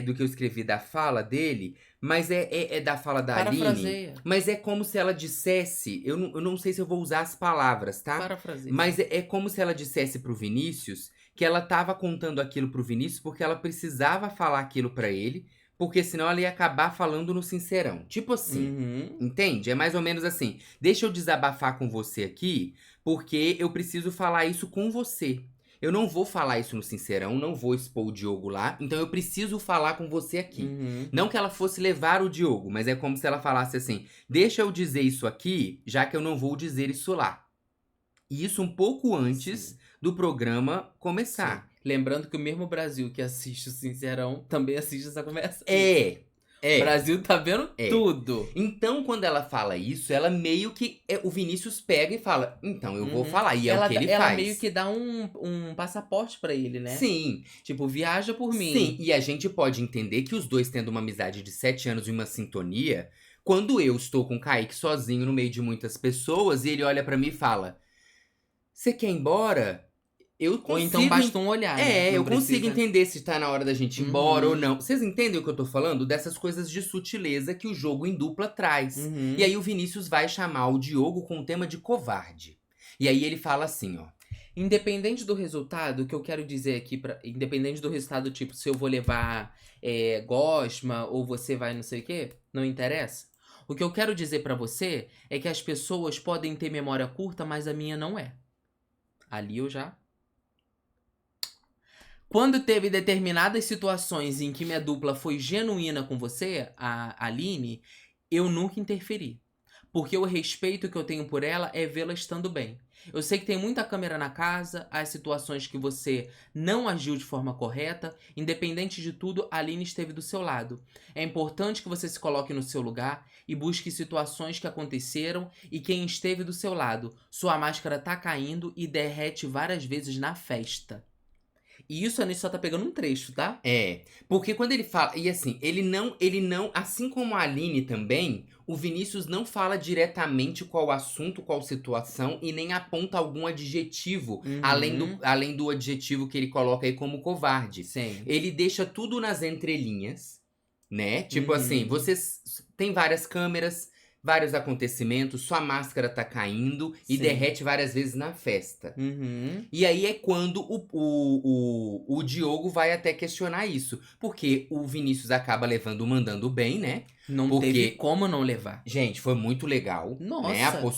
do que eu escrevi da fala dele, Mas é da fala da Aline. Parafraseia. Mas é como se ela dissesse. Eu não sei se eu vou usar as palavras, tá? Parafraseia. Mas é como se ela dissesse pro Vinícius que ela tava contando aquilo pro Vinícius porque ela precisava falar aquilo pra ele, porque senão ela ia acabar falando no sincerão. Tipo assim, Uhum. entende? É mais ou menos assim. Deixa eu desabafar com você aqui, porque eu preciso falar isso com você. Eu não vou falar isso no sincerão, não vou expor o Diogo lá, então eu preciso falar com você aqui. Uhum. Não que ela fosse levar o Diogo, mas é como se ela falasse assim: deixa eu dizer isso aqui, já que eu não vou dizer isso lá. E isso um pouco antes Sim. do programa começar. Sim. Lembrando que o mesmo Brasil que assiste o Sincerão também assiste essa conversa. É. O Brasil tá vendo tudo. Então, quando ela fala isso, ela meio que. O Vinícius pega e fala: então eu vou Uhum. falar. E é ela, o que ele ela faz. meio que dá um passaporte pra ele, né? Sim. Tipo, viaja por mim. Sim, e a gente pode entender que os dois tendo uma amizade de 7 anos e uma sintonia, quando eu estou com o Kaique sozinho no meio de muitas pessoas e ele olha pra mim e fala: você quer ir embora? Eu consigo. Ou então basta um olhar, né? Não Eu consigo precisa. entender se tá na hora da gente ir embora Uhum. ou não. Vocês entendem o que eu tô falando? Dessas coisas de sutileza que o jogo em dupla traz. Uhum. E aí o Vinícius vai chamar o Diogo com o tema de covarde. E aí ele fala assim, ó. Independente do resultado, o que eu quero dizer aqui, independente do resultado, tipo, se eu vou levar gosma ou você vai não sei o quê, não interessa. O que eu quero dizer pra você é que as pessoas podem ter memória curta, mas a minha não é. Ali eu já. Quando teve determinadas situações em que minha dupla foi genuína com você, a Aline, eu nunca interferi. Porque o respeito que eu tenho por ela é vê-la estando bem. Eu sei que tem muita câmera na casa, as situações que você não agiu de forma correta, independente de tudo, a Aline esteve do seu lado. É importante que você se coloque no seu lugar e busque situações que aconteceram e quem esteve do seu lado. Sua máscara tá caindo e derrete várias vezes na festa. E isso a gente só tá pegando um trecho, tá? Porque quando ele fala. E assim, ele não. Assim como a Aline também, o Vinícius não fala diretamente qual assunto, qual situação, e nem aponta algum adjetivo, Uhum. além do adjetivo que ele coloca aí como covarde. Sim. Ele deixa tudo nas entrelinhas, né? Tipo Uhum. assim, vocês têm várias câmeras, vários acontecimentos, sua máscara tá caindo e Sim. derrete várias vezes na festa. Uhum. E aí é quando o Diogo vai até questionar isso. Porque o Vinícius acaba mandando bem, né? Não Porque, teve como não levar. gente, foi muito legal. Nossa. Né?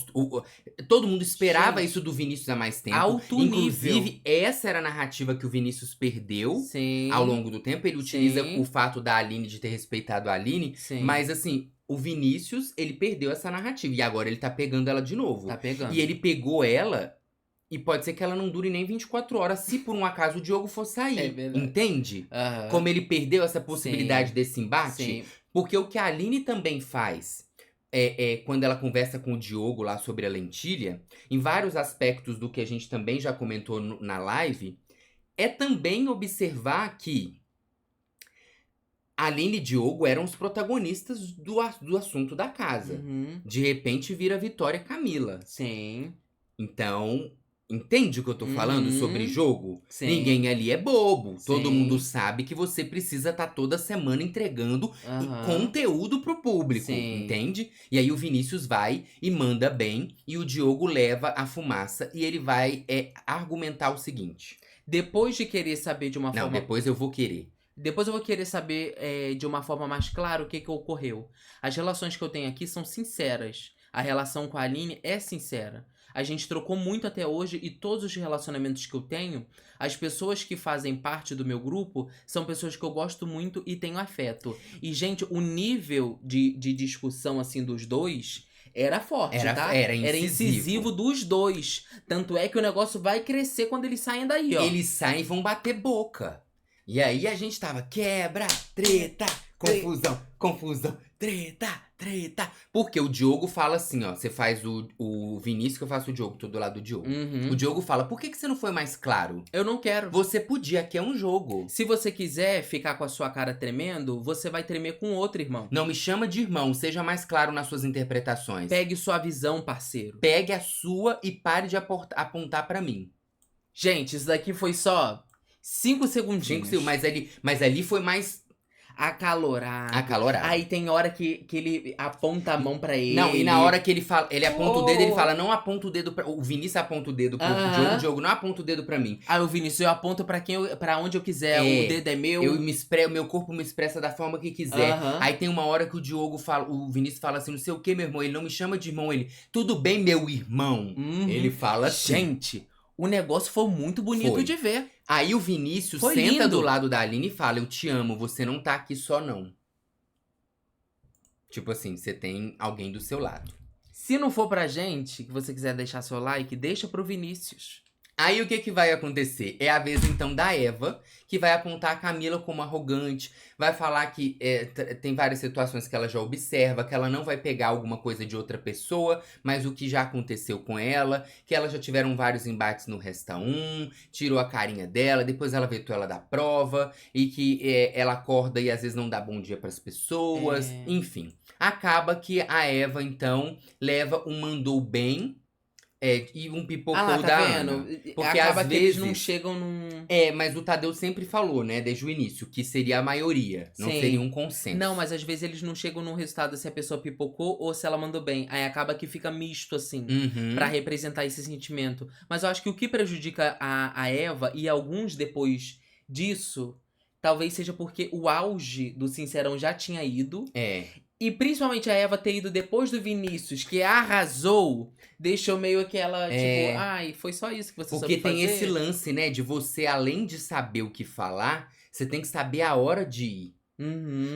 Todo mundo esperava Gente, isso do Vinícius há mais tempo. alto Inclusive, nível. essa era a narrativa que o Vinícius perdeu Sim. ao longo do tempo. Ele utiliza Sim. o fato da Aline de ter respeitado a Aline. Sim. Mas assim, o Vinícius, ele perdeu essa narrativa. E agora ele tá pegando ela de novo. Tá pegando. E ele pegou ela. E pode ser que ela não dure nem 24 horas, se por um acaso o Diogo for sair. É verdade. Entende? Aham. Como ele perdeu essa possibilidade Sim. desse embate. Sim. Porque o que a Aline também faz, quando ela conversa com o Diogo lá sobre a lentilha, em vários aspectos do que a gente também já comentou na live, é também observar que Aline e Diogo eram os protagonistas do assunto da casa. Uhum. De repente vira Vitória e Camila. Sim. Então, entende o que eu tô falando Uhum. sobre jogo? Sim. Ninguém ali é bobo. Todo Sim. mundo sabe que você precisa estar toda semana entregando Aham. conteúdo pro público, Sim. entende? E aí o Vinícius vai e manda bem, e o Diogo leva a fumaça e ele vai argumentar o seguinte. Depois de querer saber de uma Não, forma. depois eu vou querer. Depois eu vou querer saber de uma forma mais clara o que ocorreu. As relações que eu tenho aqui são sinceras. A relação com a Aline é sincera. A gente trocou muito até hoje e todos os relacionamentos que eu tenho, as pessoas que fazem parte do meu grupo são pessoas que eu gosto muito e tenho afeto. E, gente, o nível de discussão, assim, dos dois era forte, tá? Era Era incisivo. incisivo dos dois. Tanto é que o negócio vai crescer quando eles saem daí, ó. Eles saem e vão bater boca. E aí a gente tava quebra, treta, confusão, treta. Porque o Diogo fala assim, ó. Você faz o Vinícius, que eu faço o Diogo, tô do lado do Diogo. Uhum. O Diogo fala, por que você não foi mais claro? Eu não quero. Você podia, aqui é um jogo. Se você quiser ficar com a sua cara tremendo, você vai tremer com outro irmão. Não me chama de irmão, seja mais claro nas suas interpretações. Pegue sua visão, parceiro. Pegue a sua e pare de apontar pra mim. Gente, isso daqui foi só 5 segundinhos. 5 segundos, mas ali foi mais... acalorado. Acalorado. Aí tem hora que ele aponta a mão pra ele. Não, e na hora que ele fala, ele aponta o dedo, ele fala, não aponta o dedo pra... O Vinícius aponta o dedo pro Diogo, o Diogo não aponta o dedo pra mim. Aí o Vinícius, eu aponto pra onde eu quiser, o dedo é meu. Meu corpo me expressa da forma que quiser. Aí tem uma hora que o Diogo fala, o Vinícius fala assim, não sei o que, meu irmão, ele não me chama de irmão, ele, tudo bem, meu irmão. Ele fala assim. Gente, o negócio foi muito bonito de ver. Aí o Vinícius senta do lado da Aline e fala, eu te amo, você não tá aqui só não. Tipo assim, você tem alguém do seu lado. Se não for pra gente, que você quiser deixar seu like, deixa pro Vinícius. Aí o que vai acontecer? É a vez então da Eva, que vai apontar a Camila como arrogante, vai falar que tem várias situações que ela já observa, que ela não vai pegar alguma coisa de outra pessoa, mas o que já aconteceu com ela, que elas já tiveram vários embates no Resta 1, tirou a carinha dela, depois ela vetou ela da prova, e que ela acorda e às vezes não dá bom dia pras pessoas, enfim. Acaba que a Eva, então, leva um mandou bem, e um pipocou da Ana. Porque acaba às que vezes eles não chegam num... mas o Tadeu sempre falou, né, desde o início, que seria a maioria, não seria um consenso. Não, mas às vezes eles não chegam num resultado se a pessoa pipocou ou se ela mandou bem. Aí acaba que fica misto, assim, pra representar esse sentimento. Mas eu acho que o que prejudica a Eva, e alguns depois disso, talvez seja porque o auge do Sincerão já tinha ido. E principalmente a Eva ter ido depois do Vinícius, que arrasou, deixou meio aquela, tipo, ai, foi só isso que você soube fazer. Porque tem esse lance, né, de você, além de saber o que falar, você tem que saber a hora de ir.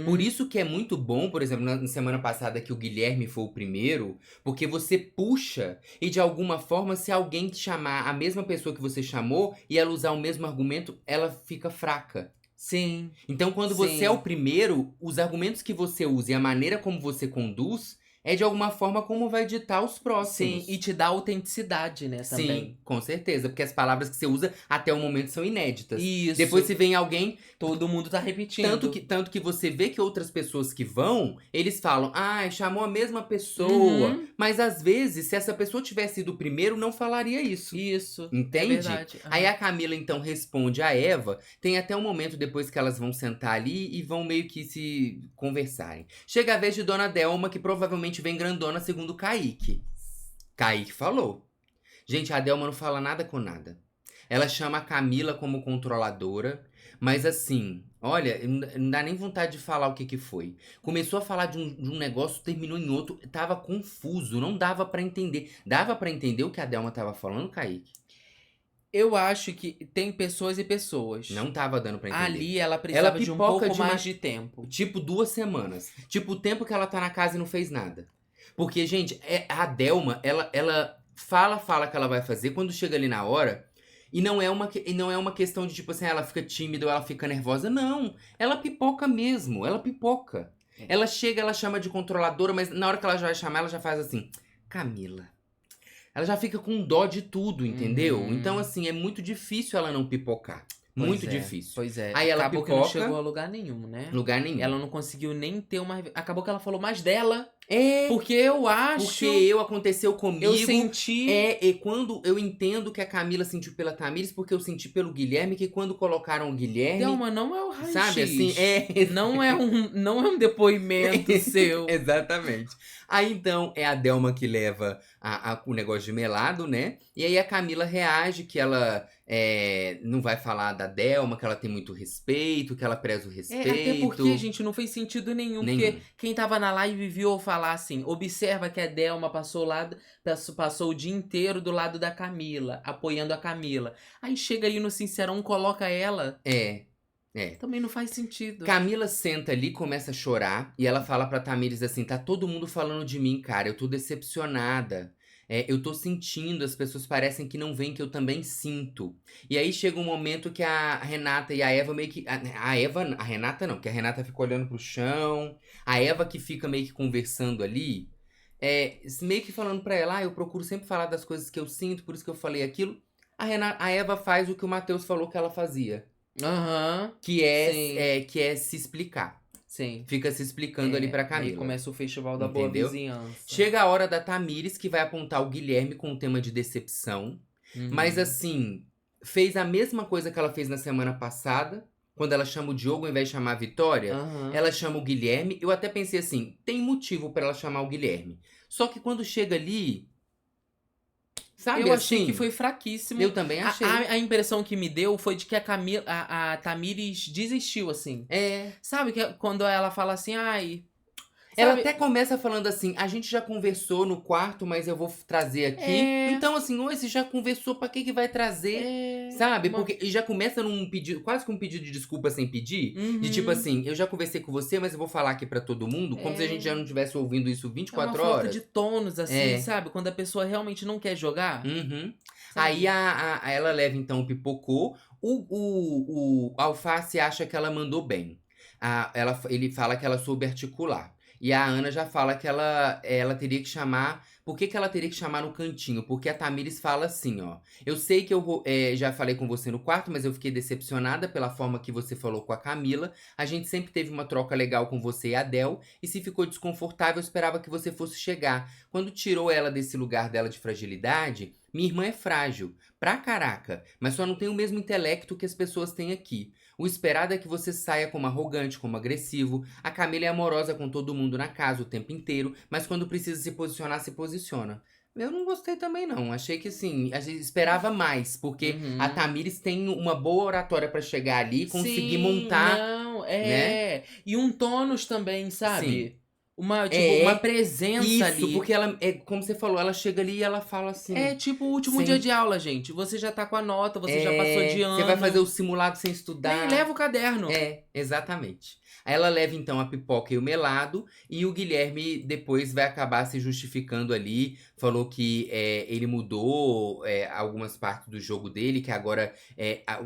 Por isso que é muito bom, por exemplo, na semana passada que o Guilherme foi o primeiro, porque você puxa e de alguma forma, se alguém te chamar a mesma pessoa que você chamou e ela usar o mesmo argumento, ela fica fraca. Sim. Então, quando você é o primeiro, os argumentos que você usa e a maneira como você conduz é de alguma forma como vai ditar os próximos. Sim, e te dá autenticidade, né, também. Sim, com certeza, porque as palavras que você usa até o momento são inéditas. Isso. Depois se vem alguém, todo mundo tá repetindo. Tanto que você vê que outras pessoas que vão, eles falam, chamou a mesma pessoa. Mas às vezes, se essa pessoa tivesse sido o primeiro, não falaria isso. Isso. Entende? É verdade. Aí a Camila então responde a Eva. Tem até um momento depois que elas vão sentar ali e vão meio que se conversarem. Chega a vez de Dona Delma, que provavelmente vem grandona, segundo Kaique. Kaique falou. Gente, a Delma não fala nada com nada. Ela chama a Camila como controladora, mas assim, olha, não dá nem vontade de falar o que foi. Começou a falar de um negócio, terminou em outro, tava confuso, não dava pra entender. Dava pra entender o que a Delma tava falando, Kaique? Eu acho que tem pessoas e pessoas. Não tava dando pra entender. Ali ela precisava de um pouco mais de tempo. Tipo 2 semanas. Tipo o tempo que ela tá na casa e não fez nada. Porque, gente, a Delma, ela fala que ela vai fazer, quando chega ali na hora, e não é uma questão de, tipo assim, ela fica tímida ou ela fica nervosa. Não, ela pipoca mesmo, ela pipoca. Ela chega, ela chama de controladora, mas na hora que ela já vai chamar, ela já faz assim, Camila. Ela já fica com dó de tudo, entendeu? Então, assim, é muito difícil ela não pipocar. Muito difícil. Pois é. Aí ela acabou pipoca, que não chegou a lugar nenhum, né? Lugar nenhum. Ela não conseguiu nem ter uma... Acabou que ela falou mais dela. É. Porque eu acho... Porque aconteceu comigo. Eu senti... E quando eu entendo que a Camila sentiu pela Tamires, porque eu senti pelo Guilherme, que quando colocaram o Guilherme... Delma, não é o raio-x. Sabe, assim, não é um depoimento seu. Exatamente. Aí, então, é a Delma que leva o negócio de melado, né? E aí a Camila reage que ela não vai falar da Delma, que ela tem muito respeito, que ela preza o respeito. Até porque, gente, não fez sentido nenhum. Porque quem tava na live viu falar assim, observa que a Delma passou o dia inteiro do lado da Camila, apoiando a Camila. Aí chega ali no Sincerão, coloca ela. Também não faz sentido. Camila senta ali, começa a chorar, e ela fala pra Tamires assim, tá todo mundo falando de mim, cara, eu tô decepcionada. Eu tô sentindo, as pessoas parecem que não veem que eu também sinto. E aí chega um momento que a Renata e a Eva meio que... A Renata não, porque a Renata fica olhando pro chão. A Eva que fica meio que conversando ali, meio que falando pra ela, eu procuro sempre falar das coisas que eu sinto, por isso que eu falei aquilo. A Eva faz o que o Matheus falou que ela fazia. Que é se explicar. Sim. Fica se explicando ali pra Camila. Aí começa o festival da boa vizinhança. Chega a hora da Tamires, que vai apontar o Guilherme com o tema de decepção. Mas assim, fez a mesma coisa que ela fez na semana passada, quando ela chama o Diogo ao invés de chamar a Vitória, Aham. ela chama o Guilherme. Eu até pensei assim, tem motivo pra ela chamar o Guilherme. Só que quando chega ali, sabe Eu achei que assim? foi fraquíssimo. Eu também achei. A impressão que me deu foi de que a Tamires desistiu, assim. É. Sabe, que quando ela fala assim, ai... Ela Sabe, até começa falando assim, a gente já conversou no quarto, mas eu vou trazer aqui. É. Então, assim, oi, você já conversou, pra que vai trazer? Sabe? Porque e já começa num pedido, quase que um pedido de desculpa sem pedir. De tipo Uhum. assim, eu já conversei com você, mas eu vou falar aqui pra todo mundo, como se a gente já não estivesse ouvindo isso É uma 24 falta horas. de tônus, assim, É. sabe? Quando a pessoa realmente não quer jogar. Uhum. Sabe? Aí ela leva então o pipocô. O Alface acha que ela mandou bem. Ele fala que ela soube articular. E a Ana já fala que ela teria que chamar. Por que ela teria que chamar no cantinho? Porque a Tamires fala assim, ó. Eu sei que eu já falei com você no quarto, mas eu fiquei decepcionada pela forma que você falou com a Camila. A gente sempre teve uma troca legal com você e a Del. E se ficou desconfortável, eu esperava que você fosse chegar. Quando tirou ela desse lugar dela de fragilidade, minha irmã é frágil. Pra caraca. Mas só não tem o mesmo intelecto que as pessoas têm aqui. O esperado é que você saia como arrogante, como agressivo. A Camila é amorosa com todo mundo na casa o tempo inteiro, mas quando precisa se posicionar, se posiciona. Eu não gostei também, não. Achei que, assim, a gente esperava mais, porque Uhum. a Tamires tem uma boa oratória pra chegar ali e conseguir Sim, montar, não, né? E um tônus também, sabe? Sim. Uma presença Isso, ali. porque ela, como você falou, ela chega ali e ela fala assim. É tipo o último sem- dia de aula, gente. Você já tá com a nota, você já passou de ano. Você vai fazer o simulado sem estudar. Nem leva o caderno. Exatamente. Aí ela leva então a pipoca e o melado, e o Guilherme depois vai acabar se justificando ali. Falou que ele mudou algumas partes do jogo dele, que agora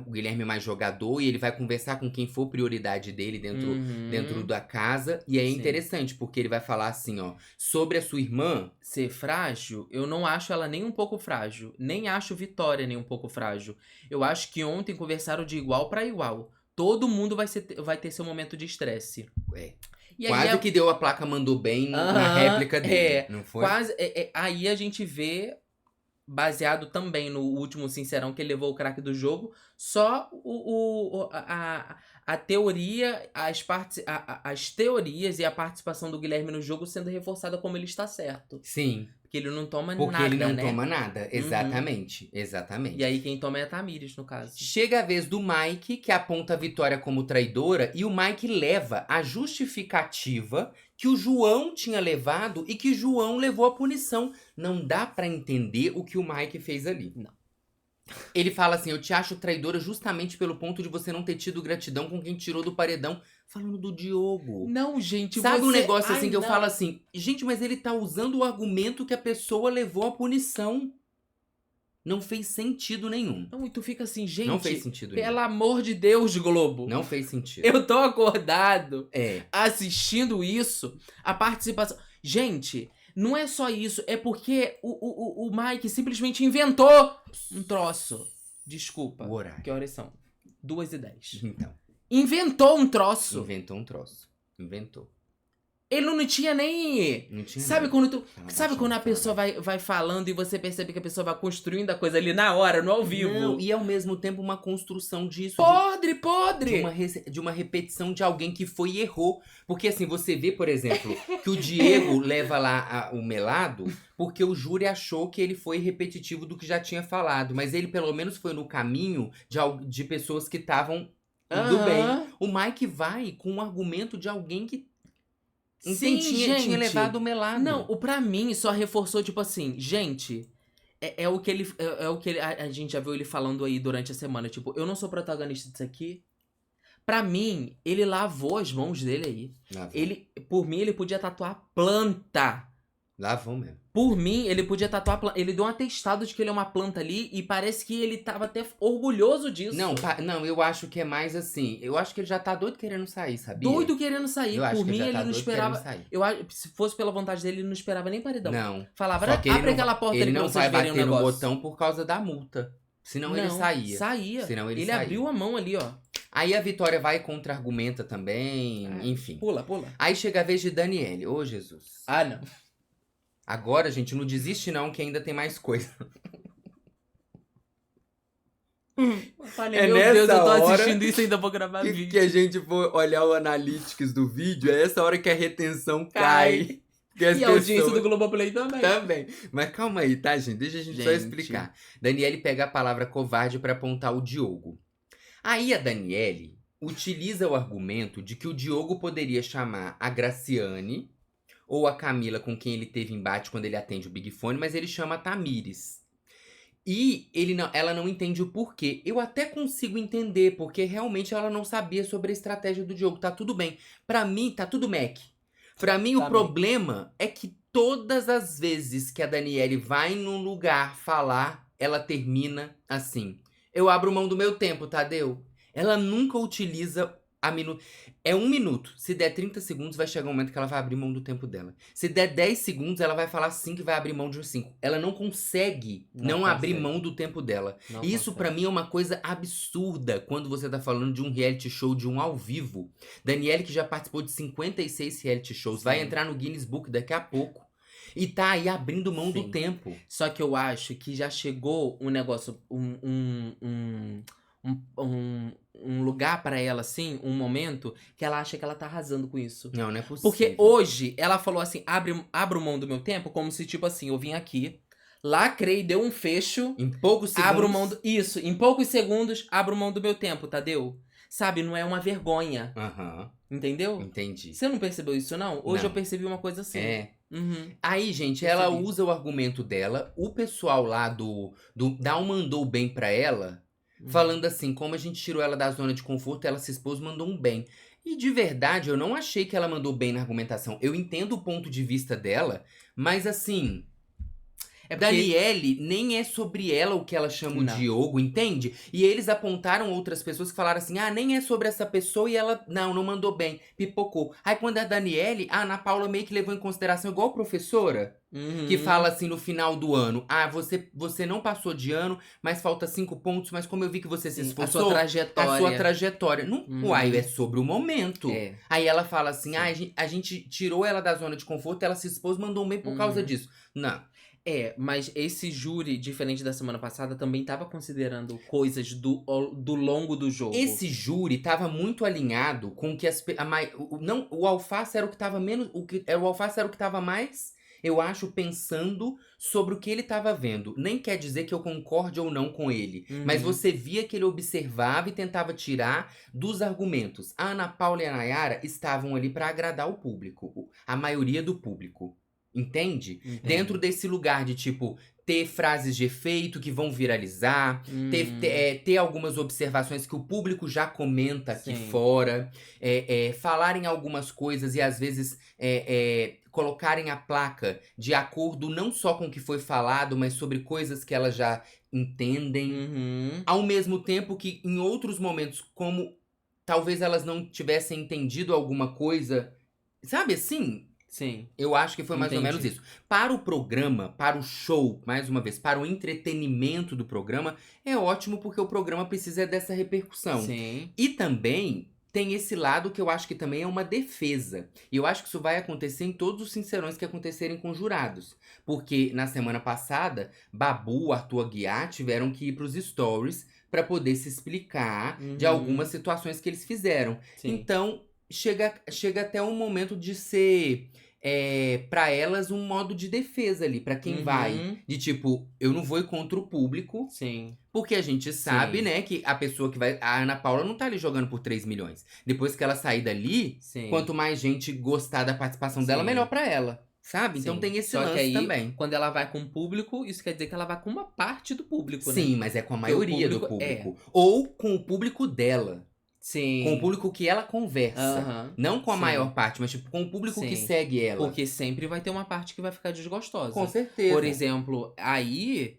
o Guilherme é mais jogador e ele vai conversar com quem for prioridade dele dentro da casa. E é Sim. interessante, porque ele vai falar assim, ó, sobre a sua irmã. Ser frágil, eu não acho ela nem um pouco frágil. Nem acho Vitória nem um pouco frágil. Eu acho que ontem conversaram de igual pra igual. Todo mundo vai ter seu momento de estresse. E aí Quase que deu a placa mandou bem na réplica dele, não foi? Quase. Aí a gente vê, baseado também no último Sincerão que ele levou o craque do jogo, só a teoria, as teorias e a participação do Guilherme no jogo sendo reforçada como ele está certo. Sim. Porque ele não toma Porque nada, ele não né? toma nada, exatamente, exatamente. E aí quem toma é a Tamires, no caso. Chega a vez do Mike, que aponta a Vitória como traidora, e o Mike leva a justificativa que o João tinha levado e que João levou a punição. Não dá pra entender o que o Mike fez ali. Não. Ele fala assim, eu te acho traidora justamente pelo ponto de você não ter tido gratidão com quem tirou do paredão. Falando do Diogo. Não, gente, Sabe um você... negócio assim Ai, que eu não. falo assim, gente, mas ele tá usando o argumento que a pessoa levou a punição. Não fez sentido nenhum. Não, e tu fica assim, gente... Não fez sentido nenhum. Pelo amor de Deus, Globo. Não fez sentido. Eu tô acordado É. assistindo isso, a participação... Gente, não é só isso, é porque o Mike simplesmente inventou um troço. Desculpa. O horário. Que horas são? 2h10. Então, Inventou um troço. inventou um troço. Inventou. Ele não tinha nem... Não tinha Sabe nada. quando Tava quando a baixando, pessoa vai falando e você percebe que a pessoa vai construindo a coisa ali na hora, no ao vivo? Não, e ao mesmo tempo uma construção disso. Podre! De uma repetição de alguém que foi e errou. Porque assim, você vê, por exemplo, que o Diego leva lá o melado porque o júri achou que ele foi repetitivo do que já tinha falado. Mas ele pelo menos foi no caminho de pessoas que estavam indo bem. O Mike vai com um argumento de alguém que Sim, tinha gente. levado o melado. Não, pra mim só reforçou, tipo assim, gente, é o que ele. A gente já viu ele falando aí durante a semana. Tipo, eu não sou protagonista disso aqui. Pra mim, ele lavou as mãos dele aí. Lavou. Por mim, ele podia tatuar planta. Lavou mesmo. Por mim, ele podia tatuar planta. Ele deu um atestado de que ele é uma planta ali e parece que ele tava até orgulhoso disso. Não, eu acho que é mais assim. Eu acho que ele já tá doido querendo sair, sabia? Doido querendo sair. Eu acho Por que mim, já ele tá não doido esperava. querendo sair. Eu acho, se fosse pela vontade dele, ele não esperava nem paredão. Não. Falava, Só que ele abre não aquela porta ele ali pra não vocês vai verem o bater no negócio. botão por causa da multa. Senão ele saía. Saía. Senão ele Ele saía. abriu a mão ali, ó. Aí a Vitória vai e contra-argumenta também, enfim. Pula. Aí chega a vez de Daniele. Ô, Jesus. Ah, não. Agora, gente, não desiste não, que ainda tem mais coisa. Eu falei, É meu Deus, eu nessa tô hora assistindo isso e ainda vou gravar que vídeo. a gente for olhar o analytics do vídeo, é essa hora que a retenção cai. Que as E a audiência do pessoas Globoplay também. também. Mas calma aí, tá, gente? Deixa a gente só Gente. explicar. Daniele pega a palavra covarde pra apontar o Diogo. Aí a Daniele utiliza o argumento de que o Diogo poderia chamar a Graciane ou a Camila com quem ele teve embate quando ele atende o Big Fone, mas ele chama a Tamires. E ela não entende o porquê. Eu até consigo entender, porque realmente ela não sabia sobre a estratégia do Diogo. Tá tudo bem. Pra mim, tá tudo Mac. Pra mim, o Tá problema é que todas as vezes que a Daniele vai num lugar falar, ela termina assim. Eu abro mão do meu tempo, Tadeu. Ela nunca utiliza a minuto. É 1 minuto. Se der 30 segundos, vai chegar um momento que ela vai abrir mão do tempo dela. Se der 10 segundos, ela vai falar 5 e vai abrir mão de uns 5. Ela não consegue não abrir consegue. mão do tempo dela. Não E isso pra consegue. mim é uma coisa absurda quando você tá falando de um reality show, de um ao vivo. Daniele, que já participou de 56 reality shows, vai Sim. entrar no Guinness Book daqui a pouco. E tá aí abrindo mão do Sim. tempo. Só que eu acho que já chegou um negócio, um lugar pra ela, assim, um momento, que ela acha que ela tá arrasando com isso. Não, não é possível. Porque hoje ela falou assim: abro mão do meu tempo, como se, tipo assim, eu vim aqui, lacrei, deu um fecho, Em poucos segundos. abro mão do. Isso, em poucos segundos, abro mão do meu tempo, Tadeu. Sabe, não é uma vergonha. Aham, Entendeu? entendi. Você não percebeu isso, não? Hoje Não. eu percebi uma coisa assim. É. Uhum. Aí, gente, Percebi. ela usa o argumento dela. O pessoal lá da mandou bem pra ela, falando assim, como a gente tirou ela da zona de conforto, ela se expôs, mandou um bem. E de verdade, eu não achei que ela mandou bem na argumentação. Eu entendo o ponto de vista dela, mas assim, É porque. Daniele nem é sobre ela o que ela chama o Não. Diogo, entende? E eles apontaram outras pessoas que falaram assim: ah, nem é sobre essa pessoa e ela, não mandou bem, pipocou. Aí quando é a Daniele, a Ana Paula meio que levou em consideração, igual a professora, que fala assim no final do ano: ah, você não passou de ano, mas falta 5 pontos, mas como eu vi que você se Sim, a esforçou, sua trajetória. a sua trajetória. Não, uai, é sobre o momento. É. Aí ela fala assim: Sim. ah, a gente tirou ela da zona de conforto, ela se expôs, mandou um bem por causa disso. Não. É, mas esse júri, diferente da semana passada, também tava considerando coisas do longo do jogo. Esse júri tava muito alinhado com o que o Alface era o que tava menos, o Alface era o que tava mais, eu acho, pensando sobre o que ele tava vendo. Nem quer dizer que eu concorde ou não com ele, mas você via que ele observava e tentava tirar dos argumentos. A Ana Paula e a Nayara estavam ali pra agradar o público, a maioria do público. Entende? Entendo. Dentro desse lugar de, tipo, ter frases de efeito que vão viralizar, ter algumas observações que o público já comenta aqui Sim. fora, falarem algumas coisas e às vezes colocarem a placa de acordo não só com o que foi falado, mas sobre coisas que elas já entendem. Ao mesmo tempo que em outros momentos, como talvez elas não tivessem entendido alguma coisa, sabe assim? Sim. Eu acho que foi mais ou Entendi. menos isso. Para o programa, para o show, mais uma vez, para o entretenimento do programa, é ótimo porque o programa precisa dessa repercussão. Sim. E também tem esse lado que eu acho que também é uma defesa. E eu acho que isso vai acontecer em todos os sincerões que acontecerem com jurados. Porque na semana passada, Babu, Arthur Aguiar tiveram que ir pros stories para poder se explicar de algumas situações que eles fizeram. Sim. Então, chega até um momento de ser, pra elas, um modo de defesa ali, pra quem vai. De tipo, eu não vou ir contra o público, Sim. porque a gente sabe, Sim. né, que a pessoa que vai. A Ana Paula não tá ali jogando por 3 milhões. Depois que ela sair dali, Sim. quanto mais gente gostar da participação dela, Sim. melhor pra ela. Sabe? Então Sim. tem esse Só que lance aí, também. quando ela vai com o público, isso quer dizer que ela vai com uma parte do público, né? Sim, mas é com a Porque o maioria do público- público. Ou com o público dela. Sim. Com o público que ela conversa. Aham. Não com a Sim. maior parte, mas tipo, com o público que Sim. segue ela. Porque sempre vai ter uma parte que vai ficar desgostosa. Com certeza. Por exemplo, aí,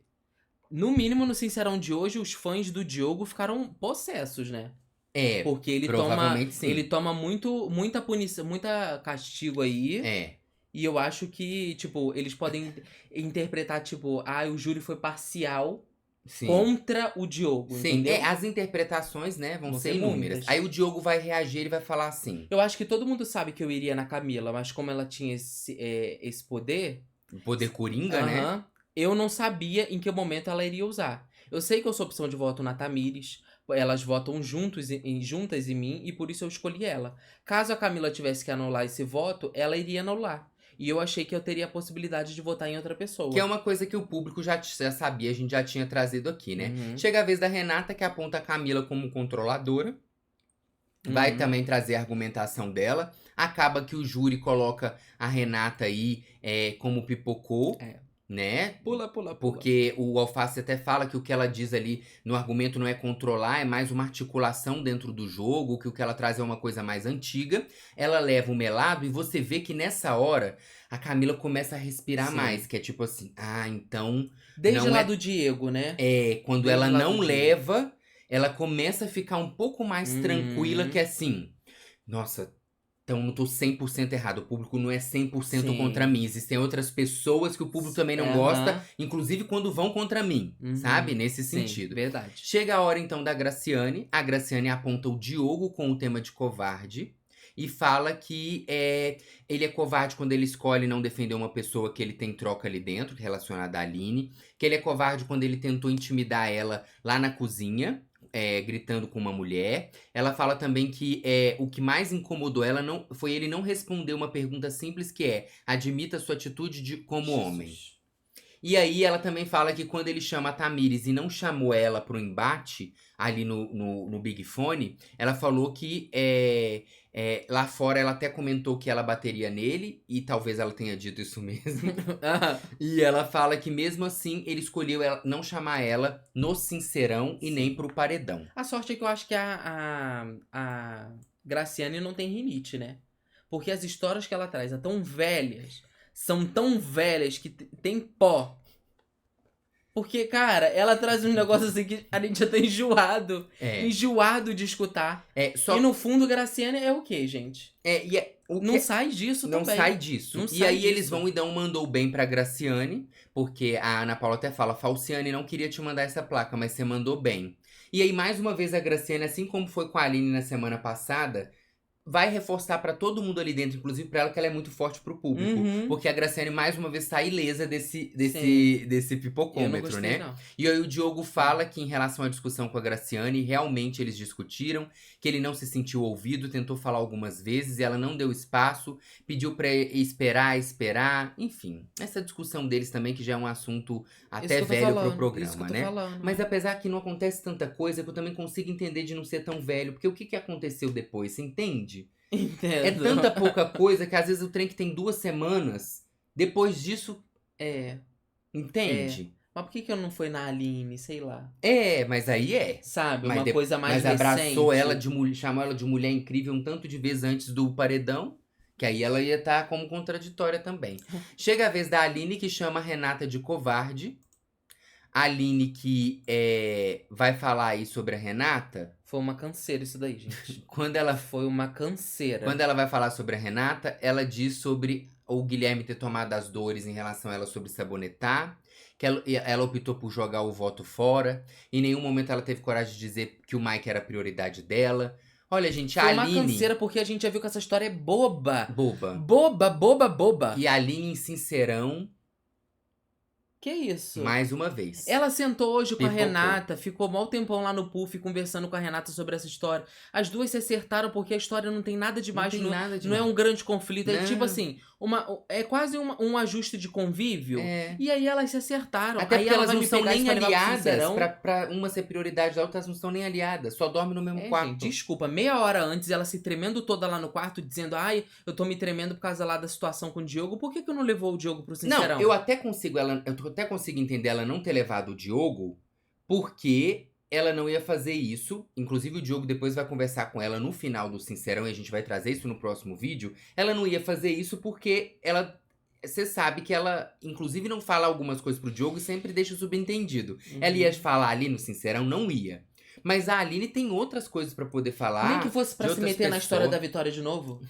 no mínimo no Sincerão de hoje, os fãs do Diogo ficaram possessos, né? É, Porque ele provavelmente sim. ele toma muita punição, muita castigo aí. É. E eu acho que, tipo, eles podem interpretar, tipo, o júri foi parcial Sim. contra o Diogo, Sim, entendeu? as interpretações, né, vão ser inúmeras. muitas. Aí o Diogo vai reagir e vai falar assim: Eu acho que todo mundo sabe que eu iria na Camila, mas como ela tinha esse poder, o poder coringa, né? eu não sabia em que momento ela iria usar. Eu sei que eu sou opção de voto na Tamires. Elas votam juntas em mim e por isso eu escolhi ela. Caso a Camila tivesse que anular esse voto, ela iria anular. E eu achei que eu teria a possibilidade de votar em outra pessoa. Que é uma coisa que o público já sabia, a gente já tinha trazido aqui, né? Uhum. Chega a vez da Renata, que aponta a Camila como controladora. Vai também trazer a argumentação dela. Acaba que o júri coloca a Renata aí como pipocou, né? Pula. Porque o Alface até fala que o que ela diz ali no argumento não é controlar, é mais uma articulação dentro do jogo, que o que ela traz é uma coisa mais antiga. Ela leva o melado e você vê que nessa hora a Camila começa a respirar Sim. mais, que é tipo assim, então... Desde não lá é- do Diego, né? Quando Desde ela lá não do Diego. leva, ela começa a ficar um pouco mais tranquila, Uhum. que é assim, nossa, então não tô 100% errado, o público não é 100% Sim. contra mim, existem outras pessoas que o público também não Aham. gosta, inclusive quando vão contra mim, Uhum. sabe? Nesse Sim, sentido. verdade. Chega a hora então da Graciane, a Graciane aponta o Diogo com o tema de covarde e fala que ele é covarde quando ele escolhe não defender uma pessoa que ele tem troca ali dentro, relacionada à Aline, que ele é covarde quando ele tentou intimidar ela lá na cozinha, gritando com uma mulher. Ela fala também que o que mais incomodou ela foi ele não responder uma pergunta simples que é: admita sua atitude como homem. E aí ela também fala que quando ele chama a Tamires e não chamou ela pro embate ali no Big Fone, ela falou que lá fora ela até comentou que ela bateria nele, e talvez ela tenha dito isso mesmo. E ela fala que mesmo assim ele escolheu não chamar ela no Sincerão e nem pro Paredão. A sorte é que eu acho que a Graciane não tem rinite, né? Porque as histórias que ela traz são tão velhas que tem pó. Porque, cara, ela traz um negócio assim que a gente já tá enjoado de escutar. E no fundo, Graciane é o quê, gente? Não sai disso Não também. sai disso. Não E sai aí disso. eles vão e dão um mandou bem pra Graciane, porque a Ana Paula até fala: Falciane não queria te mandar essa placa, mas você mandou bem. E aí, mais uma vez, a Graciane, assim como foi com a Aline na semana passada, vai reforçar pra todo mundo ali dentro, inclusive pra ela, que ela é muito forte pro público. Uhum. Porque a Graciane, mais uma vez, tá ilesa desse Eu não pipocômetro, gostei, né? não. E aí o Diogo fala que em relação à discussão com a Graciane, realmente eles discutiram, que ele não se sentiu ouvido, tentou falar algumas vezes e ela não deu espaço, pediu pra esperar, enfim. Essa discussão deles também, que já é um assunto até velho pro programa, né? Mas apesar que não acontece tanta coisa, que eu também consigo entender de não ser tão velho, porque o que aconteceu depois, você entende? Entendo. É tanta pouca coisa que às vezes o trem que tem 2 semanas, depois disso, entende? Mas por que eu não fui na Aline, sei lá? Mas aí Sabe, Mas uma coisa mais Mas abraçou recente. ela de mulher, chamou ela de mulher incrível um tanto de vezes antes do paredão, que aí ela ia estar como contraditória também. Chega a vez da Aline, que chama a Renata de covarde. A Aline que vai falar aí sobre a Renata. Foi uma canseira isso daí, gente. Quando ela Foi uma canseira. Quando ela vai falar sobre a Renata, ela diz sobre o Guilherme ter tomado as dores em relação a ela sobre sabonetar, que ela optou por jogar o voto fora. Em nenhum momento ela teve coragem de dizer que o Mike era a prioridade dela. Olha, gente, a Foi Aline... uma canseira porque a gente já viu que essa história é boba. Boba. Boba. E a Aline em Sincerão, Que isso? mais uma vez. Ela sentou hoje com a Pipocou. Renata, ficou mó tempão lá no puff conversando com a Renata sobre essa história. As duas se acertaram porque a história não tem nada demais. Não tem nada Não demais. é um grande conflito. É Não. tipo assim, é quase um ajuste de convívio. É. E aí elas se acertaram. Até aí porque ela elas vai não me são pegar nem isso pra levar pro aliadas. Sincerão. Pra uma ser prioridade da outra, elas não são nem aliadas. Só dormem no mesmo quarto. Gente, desculpa, meia hora antes ela se tremendo toda lá no quarto, dizendo: ai, eu tô me tremendo por causa lá da situação com o Diogo. Por que não levou o Diogo pro Sincerão? Não, eu até consigo entender ela não ter levado o Diogo, porque ela não ia fazer isso. Inclusive o Diogo depois vai conversar com ela no final do Sincerão, e a gente vai trazer isso no próximo vídeo. Ela não ia fazer isso porque você sabe que ela, inclusive, não fala algumas coisas pro Diogo e sempre deixa subentendido. Ela ia falar ali no Sincerão? Não ia. Mas a Aline tem outras coisas pra poder falar. Nem que fosse pra de se outras meter na história da pessoas. Vitória de novo.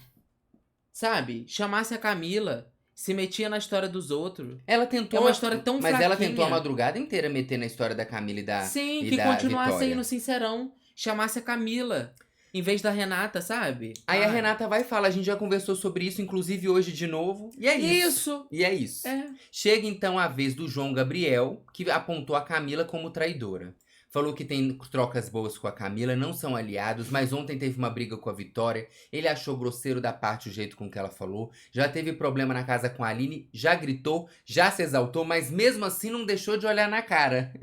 Sabe? Chamasse a Camila, se metia na história dos outros. Ela tentou. É uma história tão Mas ela fraquinha. tentou a madrugada inteira meter na história da Camila e da. Sim, e que da continuasse Vitória. aí no Sincerão. Chamasse a Camila. Em vez da Renata, sabe? Aí a Ai. Renata vai e fala, a gente já conversou sobre isso, inclusive hoje de novo. E é isso. Isso! E é isso. É. Chega então a vez do João Gabriel, que apontou a Camila como traidora. Falou que tem trocas boas com a Camila, não são aliados, mas ontem teve uma briga com a Vitória. Ele achou grosseiro da parte o jeito com que ela falou. Já teve problema na casa com a Aline, já gritou, já se exaltou, mas mesmo assim não deixou de olhar na cara.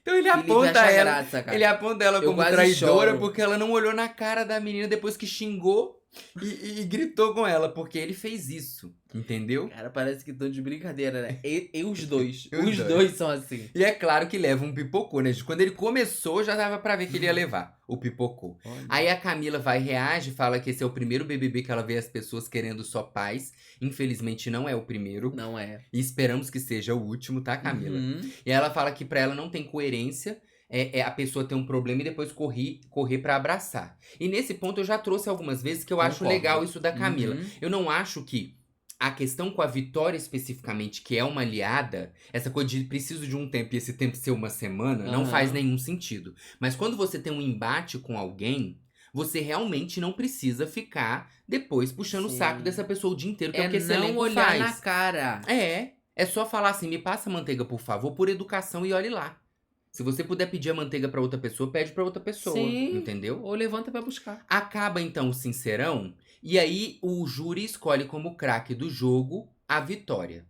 Então ele Felipe aponta acha ela. graça, cara. Ele aponta ela Eu como quase traidora choro. porque ela não olhou na cara da menina depois que xingou e gritou com ela, porque ele fez isso, entendeu? Cara, parece que estão de brincadeira, né? E os dois. Os Os dois. dois são assim. E é claro que leva um pipocô, né, gente? Quando ele começou, já dava pra ver que ele ia levar o pipocô. Olha. Aí a Camila vai, reage, fala que esse é o primeiro BBB que ela vê as pessoas querendo só paz. Infelizmente não é o primeiro. Não é. E esperamos que seja o último, tá, Camila? Uhum. E ela fala que pra ela não tem coerência a pessoa ter um problema e depois correr pra abraçar. E nesse ponto eu já trouxe algumas vezes que eu acho Concordo. legal isso da Camila. Uhum. Eu não acho que a questão com a Vitória especificamente, que é uma aliada, essa coisa de preciso de um tempo e esse tempo ser uma semana, não Aham. faz nenhum sentido. Mas quando você tem um embate com alguém, você realmente não precisa ficar depois puxando o Sim. saco dessa pessoa o dia inteiro, que é, o que esse não elenco olhar faz. na cara. É só falar assim, me passa a manteiga, por favor, por educação e olhe lá. Se você puder pedir a manteiga pra outra pessoa, pede pra outra pessoa, Sim. entendeu? Ou levanta pra buscar. Acaba então o Sincerão, e aí o júri escolhe como craque do jogo a Vitória.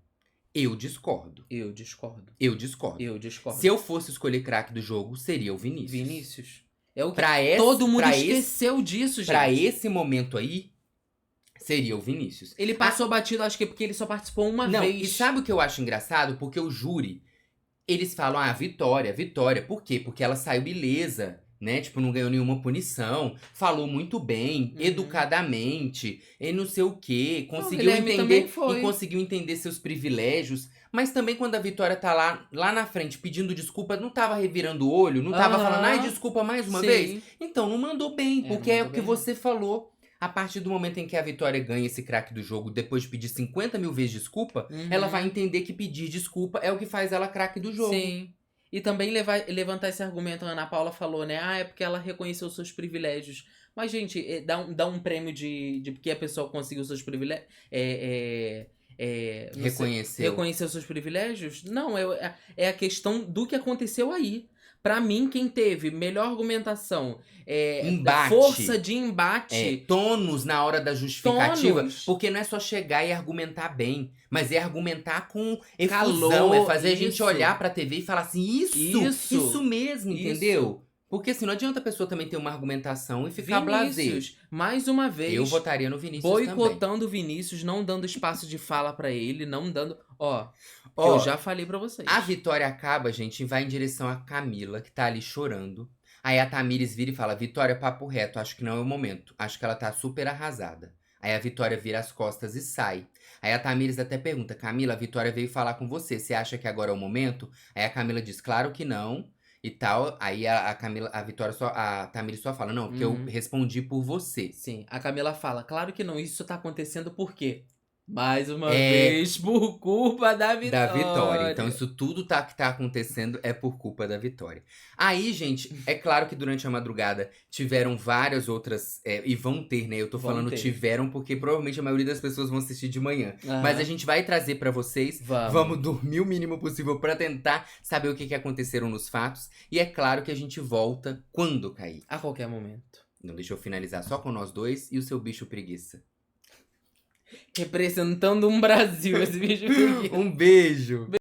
Eu discordo. Eu discordo. Eu discordo. Eu discordo. Se eu fosse escolher craque do jogo, seria o Vinícius. Vinícius. É o que Pra esse, todo mundo pra esqueceu disso, gente. Pra esse momento aí, seria o Vinícius. Ele passou batido, acho que é porque ele só participou uma Não, vez. e sabe o que eu acho engraçado? Porque o júri, eles falam, Vitória. Por quê? Porque ela saiu beleza, né? Tipo, não ganhou nenhuma punição, falou muito bem, Uhum. educadamente, e não sei o quê, conseguiu Guilherme também entender foi. e conseguiu entender seus privilégios. Mas também quando a Vitória tá lá na frente pedindo desculpa, não tava revirando o olho, não tava Aham. falando, ai, desculpa mais uma Sim. vez. Então não mandou bem, É, porque não é o mandou que bem, você falou. A partir do momento em que a Vitória ganha esse craque do jogo, depois de pedir 50 mil vezes desculpa, Uhum. ela vai entender que pedir desculpa é o que faz ela craque do jogo. Sim. E também levantar esse argumento, a Ana Paula falou, né? É porque ela reconheceu seus privilégios. Mas, gente, dá um prêmio de porque a pessoa conseguiu seus privilégios. Reconheceu seus privilégios? Não, é a questão do que aconteceu aí. Pra mim, quem teve melhor argumentação, Embate. força de embate, Tônus na hora da justificativa. Tônus. Porque não é só chegar e argumentar bem, mas é argumentar com efusão. Calor, É fazer a gente isso. olhar pra TV e falar assim, isso mesmo, Isso. entendeu? Porque assim, não adianta a pessoa também ter uma argumentação e ficar blasé. Vinícius, mais uma vez, Eu votaria no Vinícius também. boicotando o Vinícius, não dando espaço de fala pra ele, não dando... Ó, Ó, eu já falei pra vocês. A Vitória acaba, gente, e vai em direção a Camila, que tá ali chorando. Aí a Tamires vira e fala, Vitória, papo reto, acho que não é o momento. Acho que ela tá super arrasada. Aí a Vitória vira as costas e sai. Aí a Tamires até pergunta, Camila, a Vitória veio falar com você, você acha que agora é o momento? Aí a Camila diz, claro que não, e tal. Aí a Tamires só fala, não, porque eu respondi por você. Sim, a Camila fala, claro que não, isso tá acontecendo por quê? Mais uma É. vez, por culpa da Vitória. Da Vitória. Então, isso tudo que tá acontecendo é por culpa da Vitória. Aí, gente, é claro que durante a madrugada tiveram várias outras. E vão ter, né? Eu tô Vão falando ter. tiveram porque provavelmente a maioria das pessoas vão assistir de manhã. Aham. Mas a gente vai trazer pra vocês. Vamos. Vamos dormir o mínimo possível pra tentar saber o que aconteceram nos fatos. E é claro que a gente volta quando cair. A qualquer momento. Não, deixa eu finalizar só com nós dois e o seu bicho preguiça. Representando um Brasil, esse bicho. Um beijo!